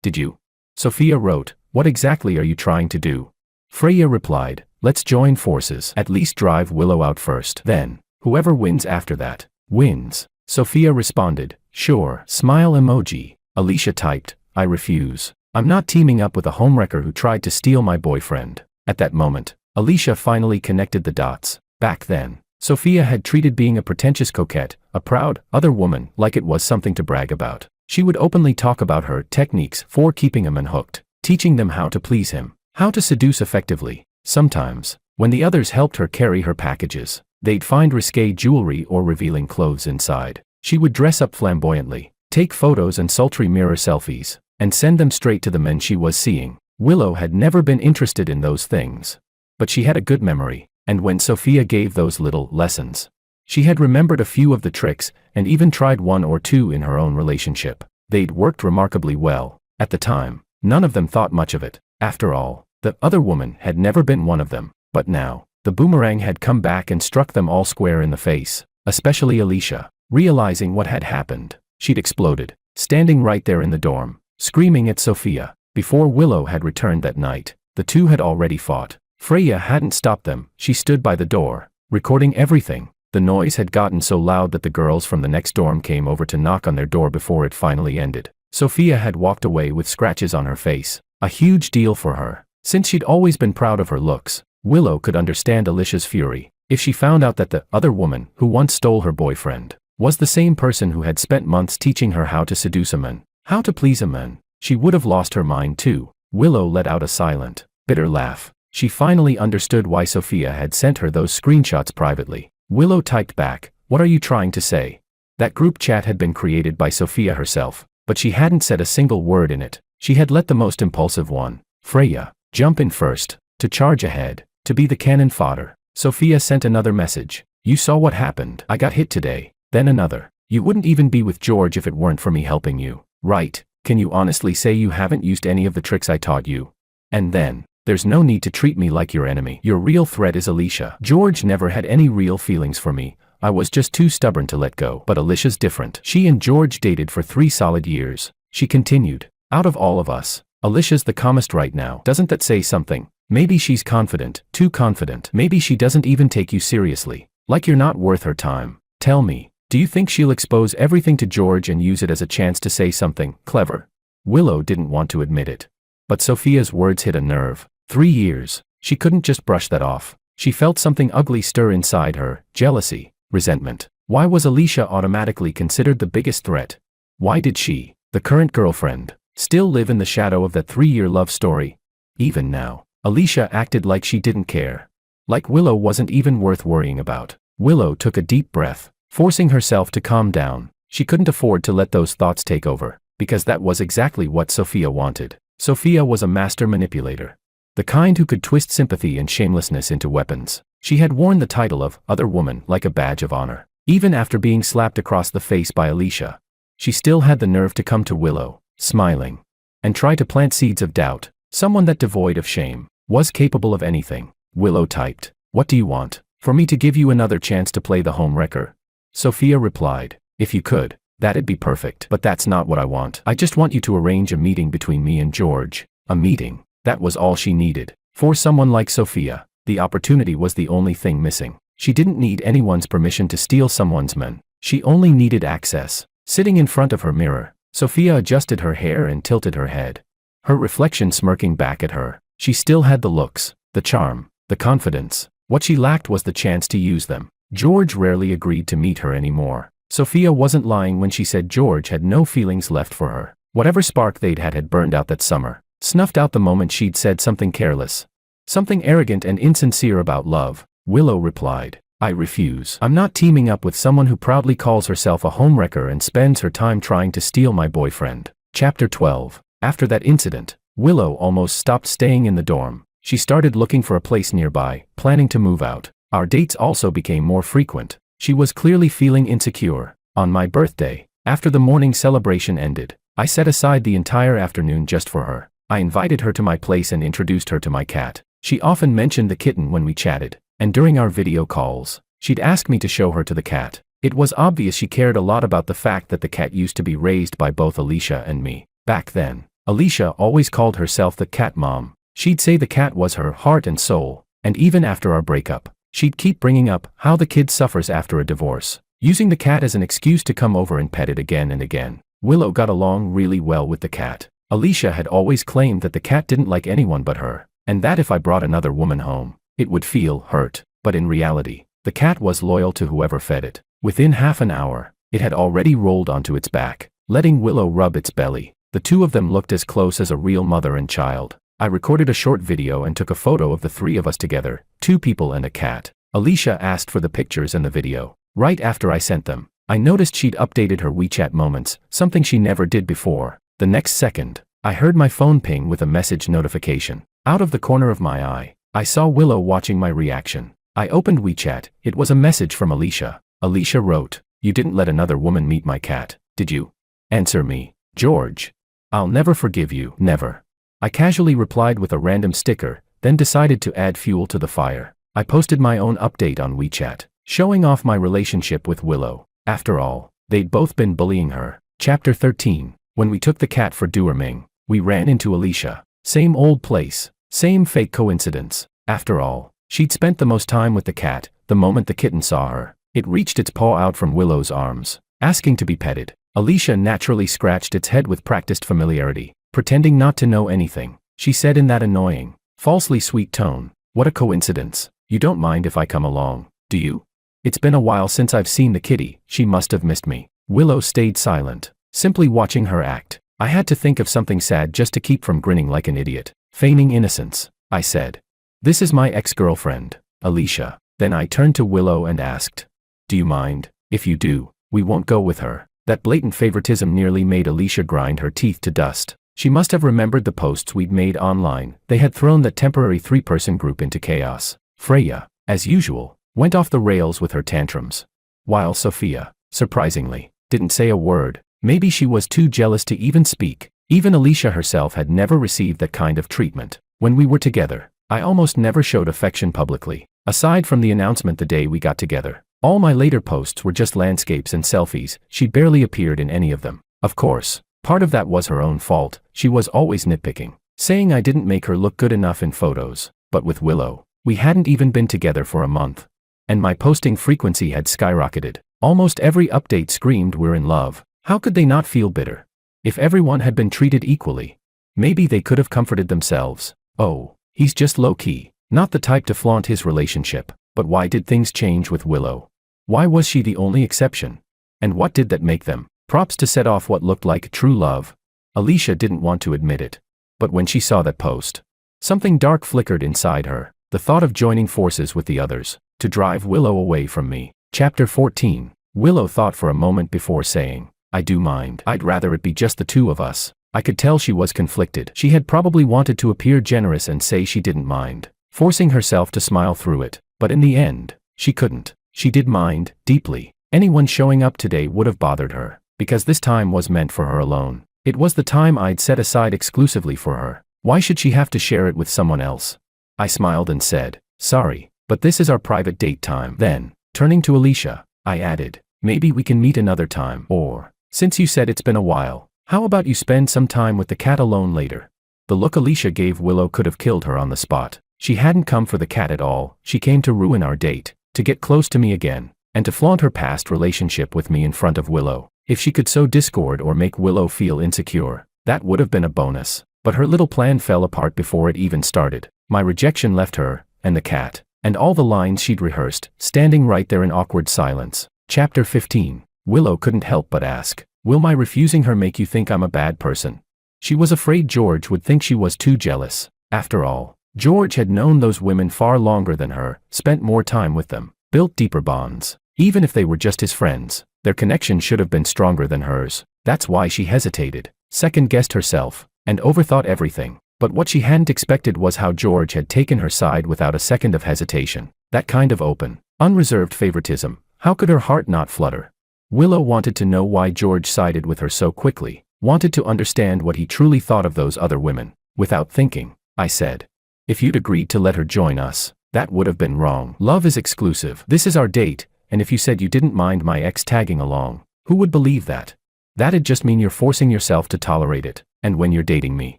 Speaker 1: Did you? Sophia wrote, what exactly are you trying to do? Freya replied, let's join forces. At least drive Willow out first. Then, whoever wins after that, wins. Sophia responded, sure, smile emoji. Alicia typed, I refuse. I'm not teaming up with a homewrecker who tried to steal my boyfriend. At that moment, Alicia finally connected the dots. Back then, Sophia had treated being a pretentious coquette, a proud, other woman, like it was something to brag about. She would openly talk about her techniques for keeping a man hooked, teaching them how to please him, how to seduce effectively. Sometimes, when the others helped her carry her packages, they'd find risque jewelry or revealing clothes inside. She would dress up flamboyantly, take photos and sultry mirror selfies, and send them straight to the men she was seeing. Willow had never been interested in those things. But she had a good memory, and when Sophia gave those little lessons, she had remembered a few of the tricks and even tried one or two in her own relationship. They'd worked remarkably well. At the time, none of them thought much of it. After all, the other woman had never been one of them. But now, the boomerang had come back and struck them all square in the face, especially Alicia. Realizing what had happened, she'd exploded, standing right there in the dorm, screaming at Sophia. Before Willow had returned that night, the two had already fought. Freya hadn't stopped them. She stood by the door, recording everything. The noise had gotten so loud that the girls from the next dorm came over to knock on their door before it finally ended. Sophia had walked away with scratches on her face, a huge deal for her. Since she'd always been proud of her looks, Willow could understand Alicia's fury if she found out that the other woman who once stole her boyfriend was the same person who had spent months teaching her how to seduce a man, how to please a man. She would have lost her mind too. Willow let out a silent, bitter laugh. She finally understood why Sophia had sent her those screenshots privately. Willow typed back, what are you trying to say? That group chat had been created by Sophia herself, but she hadn't said a single word in it. She had let the most impulsive one, Freya, jump in first, to charge ahead, to be the cannon fodder. Sophia sent another message. You saw what happened. I got hit today. Then another. You wouldn't even be with George if it weren't for me helping you, right? Can you honestly say you haven't used any of the tricks I taught you? And then, there's no need to treat me like your enemy. Your real threat is Alicia. George never had any real feelings for me. I was just too stubborn to let go. But Alicia's different. She and George dated for 3 solid years. She continued. Out of all of us, Alicia's the calmest right now. Doesn't that say something? Maybe she's confident, too confident. Maybe she doesn't even take you seriously. Like you're not worth her time. Tell me, do you think she'll expose everything to George and use it as a chance to say something clever? Willow didn't want to admit it. But Sophia's words hit a nerve. 3 years. She couldn't just brush that off. She felt something ugly stir inside her, jealousy, resentment. Why was Alicia automatically considered the biggest threat? Why did she, the current girlfriend, still live in the shadow of that 3-year love story? Even now, Alicia acted like she didn't care. Like Willow wasn't even worth worrying about. Willow took a deep breath, forcing herself to calm down. She couldn't afford to let those thoughts take over, because that was exactly what Sophia wanted. Sophia was a master manipulator. The kind who could twist sympathy and shamelessness into weapons. She had worn the title of other woman like a badge of honor. Even after being slapped across the face by Alicia, she still had the nerve to come to Willow, smiling, and try to plant seeds of doubt. Someone that devoid of shame was capable of anything. Willow typed, what do you want? For me to give you another chance to play the home wrecker? Sophia replied, if you could, that'd be perfect. But that's not what I want. I just want you to arrange a meeting between me and George. A meeting. That was all she needed. For someone like Sophia, the opportunity was the only thing missing. She didn't need anyone's permission to steal someone's man. She only needed access. Sitting in front of her mirror, Sophia adjusted her hair and tilted her head. Her reflection smirking back at her. She still had the looks, the charm, the confidence. What she lacked was the chance to use them. George rarely agreed to meet her anymore. Sophia wasn't lying when she said George had no feelings left for her. Whatever spark they'd had burned out that summer. Snuffed out the moment she'd said something careless. Something arrogant and insincere about love. Willow replied, I refuse. I'm not teaming up with someone who proudly calls herself a homewrecker and spends her time trying to steal my boyfriend. Chapter 12. After that incident, Willow almost stopped staying in the dorm. She started looking for a place nearby, planning to move out. Our dates also became more frequent. She was clearly feeling insecure. On my birthday, after the morning celebration ended, I set aside the entire afternoon just for her. I invited her to my place and introduced her to my cat. She often mentioned the kitten when we chatted, and during our video calls, she'd ask me to show her to the cat. It was obvious she cared a lot about the fact that the cat used to be raised by both Alicia and me. Back then, Alicia always called herself the cat mom. She'd say the cat was her heart and soul, and even after our breakup, she'd keep bringing up how the kid suffers after a divorce, using the cat as an excuse to come over and pet it again and again. Willow got along really well with the cat. Alicia had always claimed that the cat didn't like anyone but her, and that if I brought another woman home, it would feel hurt. But in reality, the cat was loyal to whoever fed it. Within half an hour, it had already rolled onto its back, letting Willow rub its belly. The two of them looked as close as a real mother and child. I recorded a short video and took a photo of the three of us together, 2 people and a cat. Alicia asked for the pictures and the video. Right after I sent them, I noticed she'd updated her WeChat moments, something she never did before. The next second, I heard my phone ping with a message notification. Out of the corner of my eye, I saw Willow watching my reaction. I opened WeChat. It was a message from Alicia. Alicia wrote, "You didn't let another woman meet my cat, did you?" Answer me, George. I'll never forgive you, never. I casually replied with a random sticker, then decided to add fuel to the fire. I posted my own update on WeChat, showing off my relationship with Willow. After all, they'd both been bullying her. Chapter 13. When we took the cat for deworming, we ran into Alicia. Same old place, same fake coincidence. After all, she'd spent the most time with the cat. The moment the kitten saw her, it reached its paw out from Willow's arms, asking to be petted. Alicia naturally scratched its head with practiced familiarity, pretending not to know anything. She said in that annoying, falsely sweet tone, "What a coincidence. You don't mind if I come along, do you? It's been a while since I've seen the kitty. She must have missed me." Willow stayed silent, simply watching her act. I had to think of something sad just to keep from grinning like an idiot. Feigning innocence, I said, "This is my ex-girlfriend, Alicia." Then I turned to Willow and asked, "Do you mind? If you do, we won't go with her." That blatant favoritism nearly made Alicia grind her teeth to dust. She must have remembered the posts we'd made online. They had thrown that temporary 3-person group into chaos. Freya, as usual, went off the rails with her tantrums, while Sophia, surprisingly, didn't say a word. Maybe she was too jealous to even speak. Even Alicia herself had never received that kind of treatment. When we were together, I almost never showed affection publicly. Aside from the announcement the day we got together, all my later posts were just landscapes and selfies. She barely appeared in any of them. Of course, part of that was her own fault. She was always nitpicking, saying I didn't make her look good enough in photos. But with Willow, we hadn't even been together for a month, and my posting frequency had skyrocketed. Almost every update screamed we're in love. How could they not feel bitter? If everyone had been treated equally, maybe they could have comforted themselves. Oh, he's just low-key, not the type to flaunt his relationship. But why did things change with Willow? Why was she the only exception? And what did that make them? Props to set off what looked like true love. Alicia didn't want to admit it, but when she saw that post, something dark flickered inside her. The thought of joining forces with the others, to drive Willow away from me. Chapter 14. Willow thought for a moment before saying, "I do mind. I'd rather it be just the two of us." I could tell she was conflicted. She had probably wanted to appear generous and say she didn't mind, forcing herself to smile through it. But in the end, she couldn't. She did mind, deeply. Anyone showing up today would have bothered her, because this time was meant for her alone. It was the time I'd set aside exclusively for her. Why should she have to share it with someone else? I smiled and said, "Sorry, but this is our private date time." Then, turning to Alicia, I added, "Maybe we can meet another time, or, since you said it's been a while, how about you spend some time with the cat alone later?" The look Alicia gave Willow could have killed her on the spot. She hadn't come for the cat at all. She came to ruin our date, to get close to me again, and to flaunt her past relationship with me in front of Willow. If she could sow discord or make Willow feel insecure, that would have been a bonus. But her little plan fell apart before it even started. My rejection left her, and the cat, and all the lines she'd rehearsed, standing right there in awkward silence. Chapter 15. Willow couldn't help but ask, "Will my refusing her make you think I'm a bad person?" She was afraid George would think she was too jealous. After all, George had known those women far longer than her, spent more time with them, built deeper bonds. Even if they were just his friends, their connection should have been stronger than hers. That's why she hesitated, second-guessed herself, and overthought everything. But what she hadn't expected was how George had taken her side without a second of hesitation. That kind of open, unreserved favoritism, how could her heart not flutter? Willow wanted to know why George sided with her so quickly, wanted to understand what he truly thought of those other women. Without thinking, I said, "If you'd agreed to let her join us, that would have been wrong. Love is exclusive. This is our date, and if you said you didn't mind my ex tagging along, who would believe that? That'd just mean you're forcing yourself to tolerate it, and when you're dating me,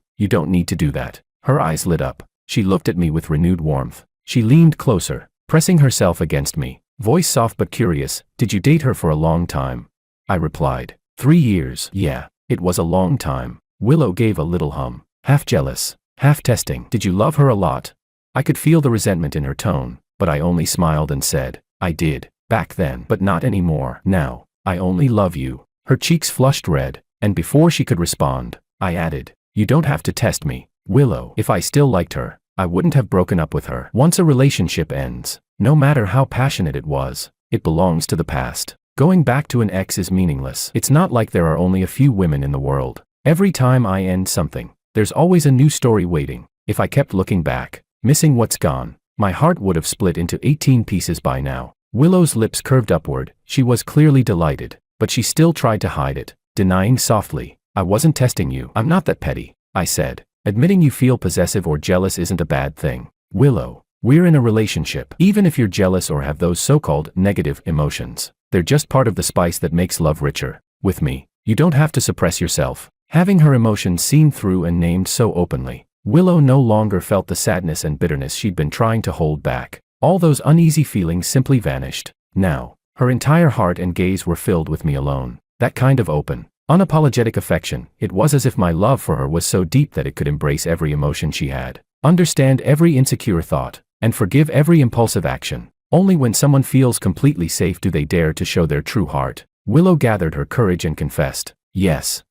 Speaker 1: you don't need to do that." Her eyes lit up. She looked at me with renewed warmth. She leaned closer, pressing herself against me, voice soft but curious. "Did you date her for a long time?" I replied, 3 years. "Yeah, it was a long time." Willow gave a little hum, half jealous, half testing. "Did you love her a lot?" I could feel the resentment in her tone, but I only smiled and said, "I did, back then, but not anymore. Now, I only love you." Her cheeks flushed red, and before she could respond, I added, "You don't have to test me, Willow. If I still liked her, I wouldn't have broken up with her." Once a relationship ends, no matter how passionate it was, it belongs to the past. Going back to an ex is meaningless. It's not like there are only a few women in the world. Every time I end something, there's always a new story waiting. If I kept looking back, missing what's gone, my heart would have split into 18 pieces by now. Willow's lips curved upward. She was clearly delighted, but she still tried to hide it, denying softly, "I wasn't testing you. I'm not that petty," I said. "Admitting you feel possessive or jealous isn't a bad thing. Willow, we're in a relationship. Even if you're jealous or have those so-called negative emotions, they're just part of the spice that makes love richer. With me, you don't have to suppress yourself." Having her emotions seen through and named so openly, Willow no longer felt the sadness and bitterness she'd been trying to hold back. All those uneasy feelings simply vanished. Now, her entire heart and gaze were filled with me alone. That kind of open, unapologetic affection. It was as if my love for her was so deep that it could embrace every emotion she had, understand every insecure thought, and forgive every impulsive action. Only when someone feels completely safe do they dare to show their true heart. Willow gathered her courage and confessed, "Yes,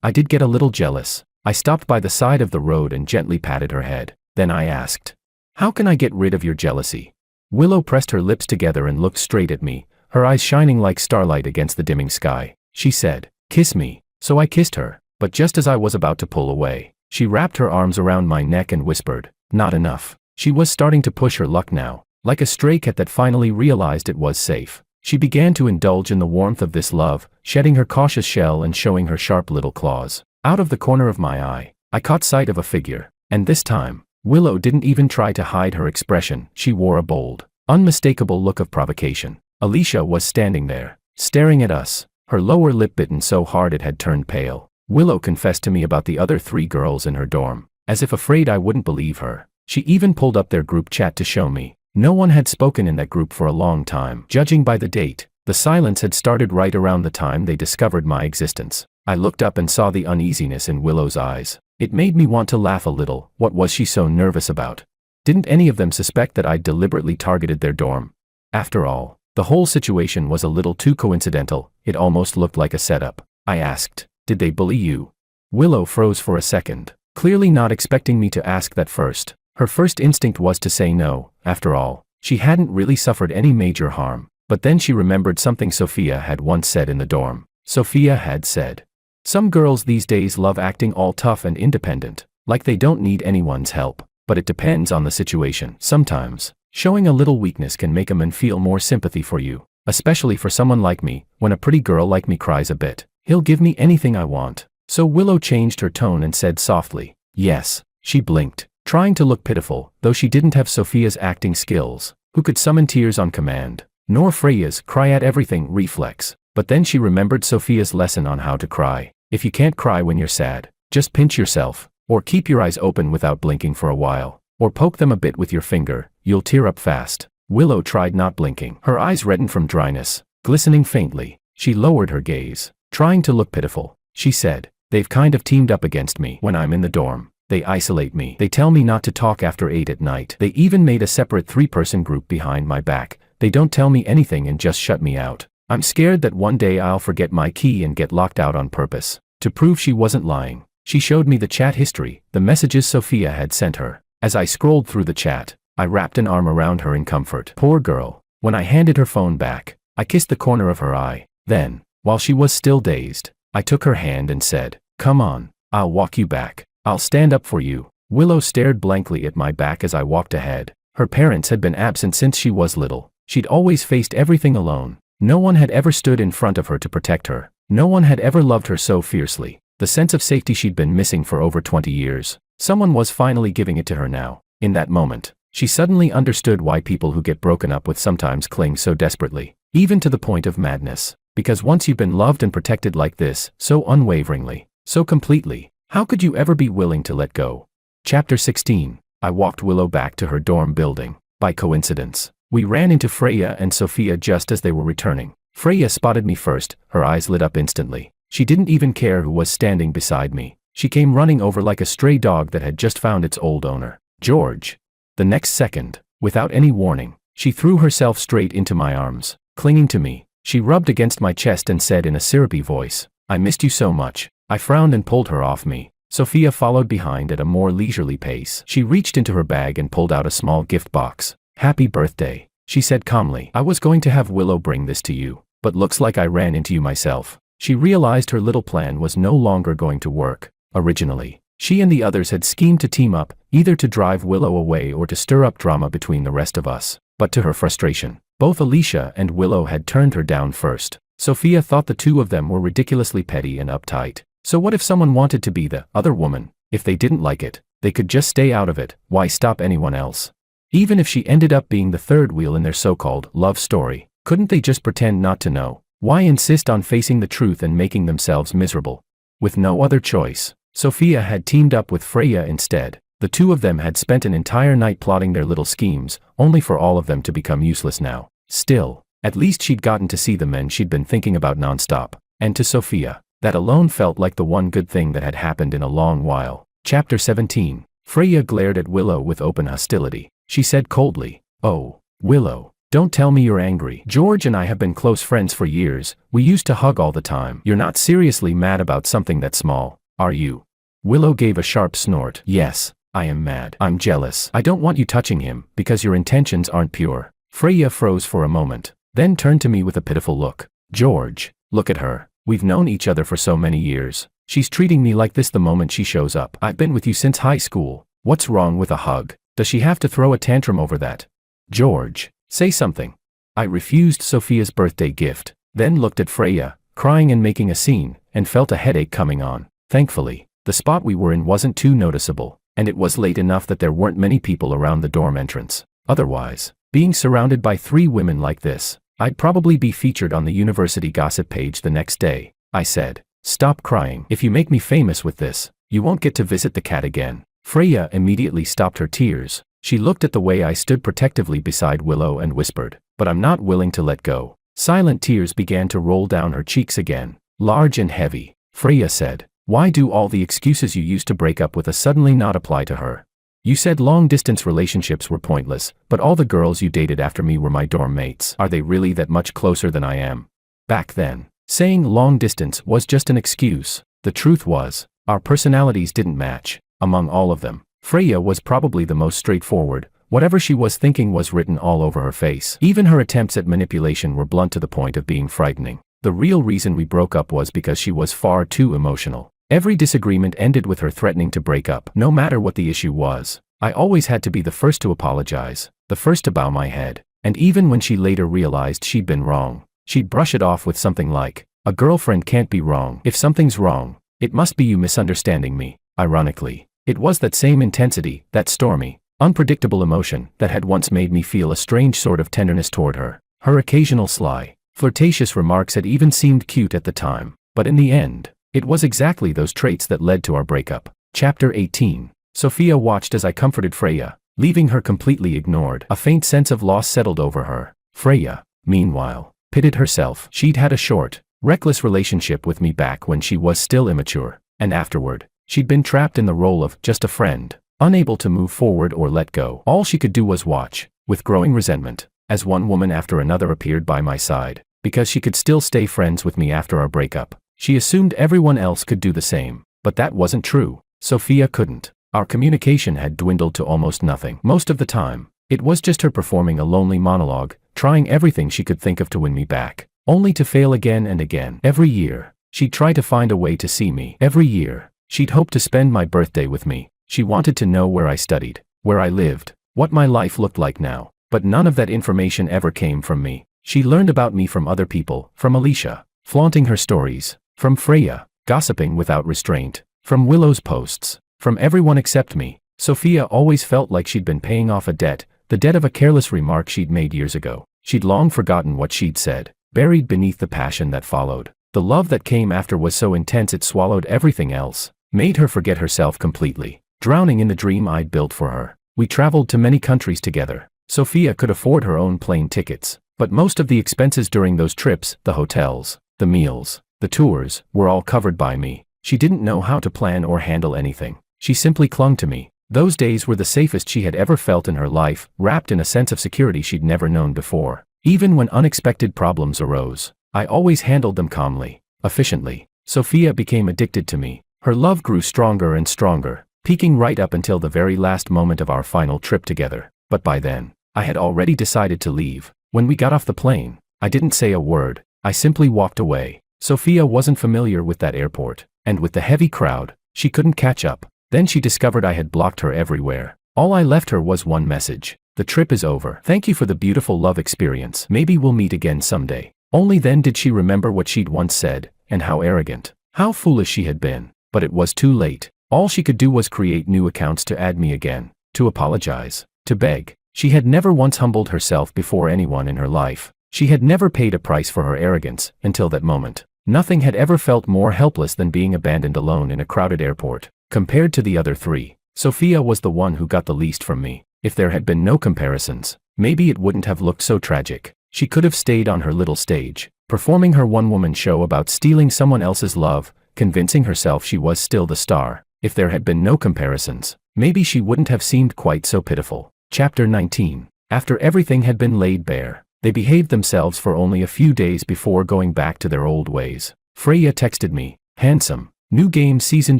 Speaker 1: I did get a little jealous." I stopped by the side of the road and gently patted her head. Then I asked, "How can I get rid of your jealousy?" Willow pressed her lips together and looked straight at me, her eyes shining like starlight against the dimming sky. She said, "Kiss me." So I kissed her, but just as I was about to pull away, she wrapped her arms around my neck and whispered, "Not enough." She was starting to push her luck now, like a stray cat that finally realized it was safe. She began to indulge in the warmth of this love, shedding her cautious shell and showing her sharp little claws. Out of the corner of my eye, I caught sight of a figure, and this time, Willow didn't even try to hide her expression. She wore a bold, unmistakable look of provocation. Alicia was standing there, staring at us, her lower lip bitten so hard it had turned pale. Willow confessed to me about the other 3 girls in her dorm, as if afraid I wouldn't believe her. She even pulled up their group chat to show me. No one had spoken in that group for a long time. Judging by the date, the silence had started right around the time they discovered my existence. I looked up and saw the uneasiness in Willow's eyes. It made me want to laugh a little. What was she so nervous about? Didn't any of them suspect that I'd deliberately targeted their dorm? After all, the whole situation was a little too coincidental. It almost looked like a setup. I asked, "Did they bully you?" Willow froze for a second, clearly not expecting me to ask that first. Her first instinct was to say no. After all, she hadn't really suffered any major harm. But then she remembered something Sophia had once said in the dorm. Sophia had said, "Some girls these days love acting all tough and independent, like they don't need anyone's help. But it depends on the situation. Sometimes, showing a little weakness can make a man feel more sympathy for you. Especially for someone like me. When a pretty girl like me cries a bit, he'll give me anything I want." So Willow changed her tone and said softly, "Yes." She blinked, trying to look pitiful, though she didn't have Sophia's acting skills, who could summon tears on command, nor Freya's cry at everything reflex. But then she remembered Sophia's lesson on how to cry. If you can't cry when you're sad, just pinch yourself, or keep your eyes open without blinking for a while, or poke them a bit with your finger, you'll tear up fast. Willow tried not blinking. Her eyes reddened from dryness, glistening faintly. She lowered her gaze, trying to look pitiful. She said, "They've kind of teamed up against me when I'm in the dorm. They isolate me. They tell me not to talk after 8 at night. They even made a separate 3-person group behind my back. They don't tell me anything and just shut me out. I'm scared that one day I'll forget my key and get locked out on purpose." To prove she wasn't lying, she showed me the chat history, the messages Sophia had sent her. As I scrolled through the chat, I wrapped an arm around her in comfort. Poor girl. When I handed her phone back, I kissed the corner of her eye. Then, while she was still dazed, I took her hand and said, "Come on, I'll walk you back." I'll stand up for you. Willow stared blankly at my back as I walked ahead. Her parents had been absent since she was little. She'd always faced everything alone. No one had ever stood in front of her to protect her. No one had ever loved her so fiercely. The sense of safety she'd been missing for over 20 years. Someone was finally giving it to her now. In that moment, she suddenly understood why people who get broken up with sometimes cling so desperately, even to the point of madness. Because once you've been loved and protected like this, so unwaveringly, so completely, how could you ever be willing to let go? Chapter 16. I walked Willow back to her dorm building. By coincidence, we ran into Freya and Sophia just as they were returning. Freya spotted me first, her eyes lit up instantly. She didn't even care who was standing beside me. She came running over like a stray dog that had just found its old owner, George. The next second, without any warning, she threw herself straight into my arms. Clinging to me, she rubbed against my chest and said in a syrupy voice, "I missed you so much." I frowned and pulled her off me. Sophia followed behind at a more leisurely pace. She reached into her bag and pulled out a small gift box. "Happy birthday," she said calmly. "I was going to have Willow bring this to you, but looks like I ran into you myself." She realized her little plan was no longer going to work. Originally, she and the others had schemed to team up, either to drive Willow away or to stir up drama between the rest of us. But to her frustration, both Alicia and Willow had turned her down first. Sophia thought the two of them were ridiculously petty and uptight. So what if someone wanted to be the other woman? If they didn't like it, they could just stay out of it. Why stop anyone else? Even if she ended up being the third wheel in their so-called love story, couldn't they just pretend not to know? Why insist on facing the truth and making themselves miserable? With no other choice, Sophia had teamed up with Freya instead. The two of them had spent an entire night plotting their little schemes, only for all of them to become useless now. Still, at least she'd gotten to see the men she'd been thinking about nonstop. And to Sophia, that alone felt like the one good thing that had happened in a long while. Chapter 17. Freya glared at Willow with open hostility. She said coldly, "Oh, Willow, don't tell me you're angry. George and I have been close friends for years. We used to hug all the time. You're not seriously mad about something that small, are you?" Willow gave a sharp snort. "Yes, I am mad. I'm jealous. I don't want you touching him, because your intentions aren't pure." Freya froze for a moment, then turned to me with a pitiful look. "George, look at her. We've known each other for so many years. She's treating me like this the moment she shows up. I've been with you since high school. What's wrong with a hug? Does she have to throw a tantrum over that? George, say something." I refused Sophia's birthday gift, then looked at Freya, crying and making a scene, and felt a headache coming on. Thankfully, the spot we were in wasn't too noticeable, and it was late enough that there weren't many people around the dorm entrance. Otherwise, being surrounded by three women like this, I'd probably be featured on the university gossip page the next day. I said, "Stop crying. If you make me famous with this, you won't get to visit the cat again." Freya immediately stopped her tears. She looked at the way I stood protectively beside Willow and whispered, "But I'm not willing to let go." Silent tears began to roll down her cheeks again, large and heavy. Freya said, "Why do all the excuses you used to break up with us suddenly not apply to her? You said long-distance relationships were pointless, but all the girls you dated after me were my dorm mates. Are they really that much closer than I am?" Back then, saying long-distance was just an excuse. The truth was, our personalities didn't match. Among all of them, Freya was probably the most straightforward. Whatever she was thinking was written all over her face. Even her attempts at manipulation were blunt to the point of being frightening. The real reason we broke up was because she was far too emotional. Every disagreement ended with her threatening to break up, no matter what the issue was. I always had to be the first to apologize, the first to bow my head. And even when she later realized she'd been wrong, she'd brush it off with something like, "A girlfriend can't be wrong. If something's wrong, it must be you misunderstanding me." Ironically, it was that same intensity, that stormy, unpredictable emotion, that had once made me feel a strange sort of tenderness toward her. Her occasional sly, flirtatious remarks had even seemed cute at the time. But in the end, it was exactly those traits that led to our breakup. Chapter 18. Sophia watched as I comforted Freya, leaving her completely ignored. A faint sense of loss settled over her. Freya, meanwhile, pitted herself. She'd had a short, reckless relationship with me back when she was still immature, and afterward, she'd been trapped in the role of just a friend, unable to move forward or let go. All she could do was watch, with growing resentment, as one woman after another appeared by my side. Because she could still stay friends with me after our breakup, she assumed everyone else could do the same. But that wasn't true. Sophia couldn't. Our communication had dwindled to almost nothing. Most of the time, it was just her performing a lonely monologue, trying everything she could think of to win me back, only to fail again and again. Every year, she'd try to find a way to see me. Every year, She'd hoped to spend my birthday with me. She wanted to know where I studied, where I lived, what my life looked like now. But none of that information ever came from me. She learned about me from other people, from Alicia, flaunting her stories, from Freya, gossiping without restraint, from Willow's posts, from everyone except me. Sophia always felt like she'd been paying off a debt, the debt of a careless remark she'd made years ago. She'd long forgotten what she'd said, buried beneath the passion that followed. The love that came after was so intense it swallowed everything else, made her forget herself completely, drowning in the dream I'd built for her. We traveled to many countries together. Sophia could afford her own plane tickets, but most of the expenses during those trips, the hotels, the meals, the tours, were all covered by me. She didn't know how to plan or handle anything. She simply clung to me. Those days were the safest she had ever felt in her life, wrapped in a sense of security she'd never known before. Even when unexpected problems arose, I always handled them calmly, efficiently. Sophia became addicted to me. Her love grew stronger and stronger, peaking right up until the very last moment of our final trip together. But by then, I had already decided to leave. When we got off the plane, I didn't say a word. I simply walked away. Sophia wasn't familiar with that airport, and with the heavy crowd, she couldn't catch up. Then she discovered I had blocked her everywhere. All I left her was one message. The trip is over. Thank you for the beautiful love experience. Maybe we'll meet again someday. Only then did she remember what she'd once said, and how arrogant, how foolish she had been. But it was too late. All she could do was create new accounts to add me again, to apologize, to beg. She had never once humbled herself before anyone in her life. She had never paid a price for her arrogance, until that moment. Nothing had ever felt more helpless than being abandoned alone in a crowded airport. Compared to the other three, Sophia was the one who got the least from me. If there had been no comparisons, maybe it wouldn't have looked so tragic. She could have stayed on her little stage, performing her one-woman show about stealing someone else's love, convincing herself she was still the star. If there had been no comparisons, maybe she wouldn't have seemed quite so pitiful. Chapter 19. After everything had been laid bare, they behaved themselves for only a few days before going back to their old ways. Freya texted me, "Handsome, new game season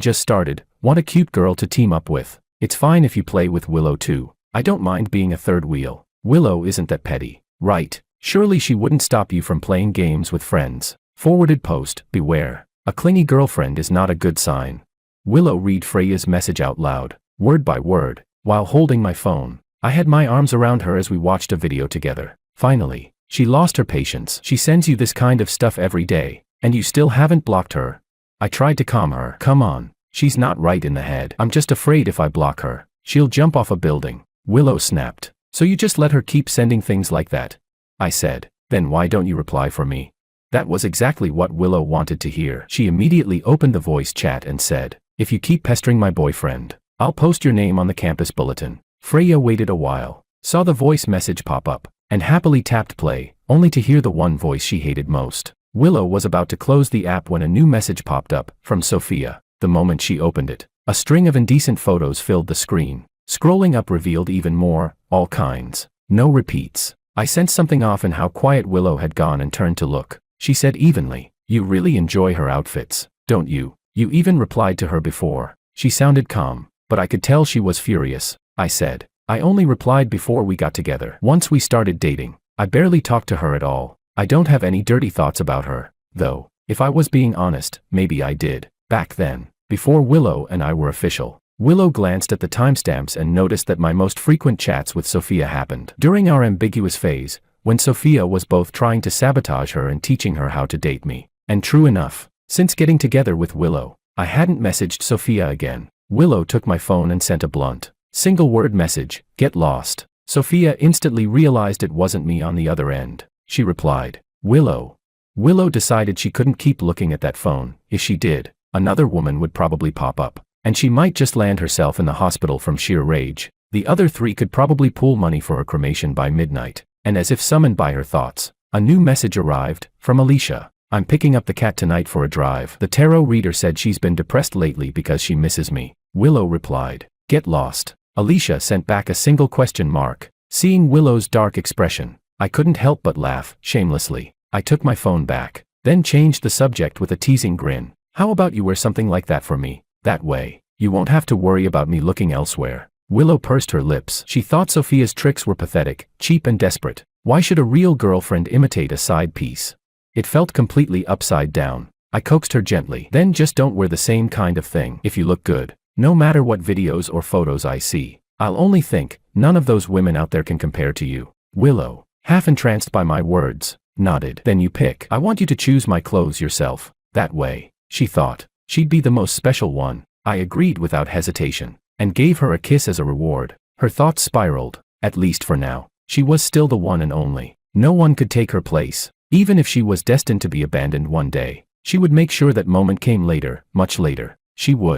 Speaker 1: just started, want a cute girl to team up with. It's fine if you play with Willow too. I don't mind being a third wheel. Willow isn't that petty, right? Surely she wouldn't stop you from playing games with friends." Forwarded post, beware. A clingy girlfriend is not a good sign. Willow read Freya's message out loud, word by word, while holding my phone. I had my arms around her as we watched a video together. Finally, she lost her patience. She sends you this kind of stuff every day, and you still haven't blocked her. I tried to calm her. Come on, she's not right in the head. I'm just afraid if I block her, she'll jump off a building. Willow snapped. So you just let her keep sending things like that? I said. Then why don't you reply for me? That was exactly what Willow wanted to hear. She immediately opened the voice chat and said, "If you keep pestering my boyfriend, I'll post your name on the campus bulletin." Freya waited a while, saw the voice message pop up, and happily tapped play, only to hear the one voice she hated most. Willow was about to close the app when a new message popped up, from Sophia. The moment she opened it, a string of indecent photos filled the screen. Scrolling up revealed even more, all kinds. No repeats. I sensed something off in how quiet Willow had gone and turned to look. She said evenly, "You really enjoy her outfits, don't you? You even replied to her before." She sounded calm, but I could tell she was furious. I said, "I only replied before we got together. Once we started dating, I barely talked to her at all. I don't have any dirty thoughts about her, though. If I was being honest, maybe I did. Back then, before Willow and I were official." Willow glanced at the timestamps and noticed that my most frequent chats with Sophia happened during our ambiguous phase, when Sophia was both trying to sabotage her and teaching her how to date me. And true enough, since getting together with Willow, I hadn't messaged Sophia again. Willow took my phone and sent a blunt, single-word message, "Get lost." Sophia instantly realized it wasn't me on the other end. She replied, "Willow." Willow decided she couldn't keep looking at that phone. If she did, another woman would probably pop up, and she might just land herself in the hospital from sheer rage. The other three could probably pool money for her cremation by midnight. And as if summoned by her thoughts, a new message arrived, from Alicia. "I'm picking up the cat tonight for a drive. The tarot reader said she's been depressed lately because she misses me." Willow replied, "Get lost." Alicia sent back a single question mark. Seeing Willow's dark expression, I couldn't help but laugh, shamelessly. I took my phone back, then changed the subject with a teasing grin. "How about you wear something like that for me? That way, you won't have to worry about me looking elsewhere." Willow pursed her lips. She thought Sophia's tricks were pathetic, cheap and desperate. Why should a real girlfriend imitate a side piece? It felt completely upside down. I coaxed her gently. Then just don't wear the same kind of thing if you look good. No matter what videos or photos I see, I'll only think, none of those women out there can compare to you. Willow, half entranced by my words, nodded. Then you pick. I want you to choose my clothes yourself. That way, she thought, she'd be the most special one. I agreed without hesitation, and gave her a kiss as a reward. Her thoughts spiraled. At least for now, she was still the one and only. No one could take her place. Even if she was destined to be abandoned one day, she would make sure that moment came later, much later. She would.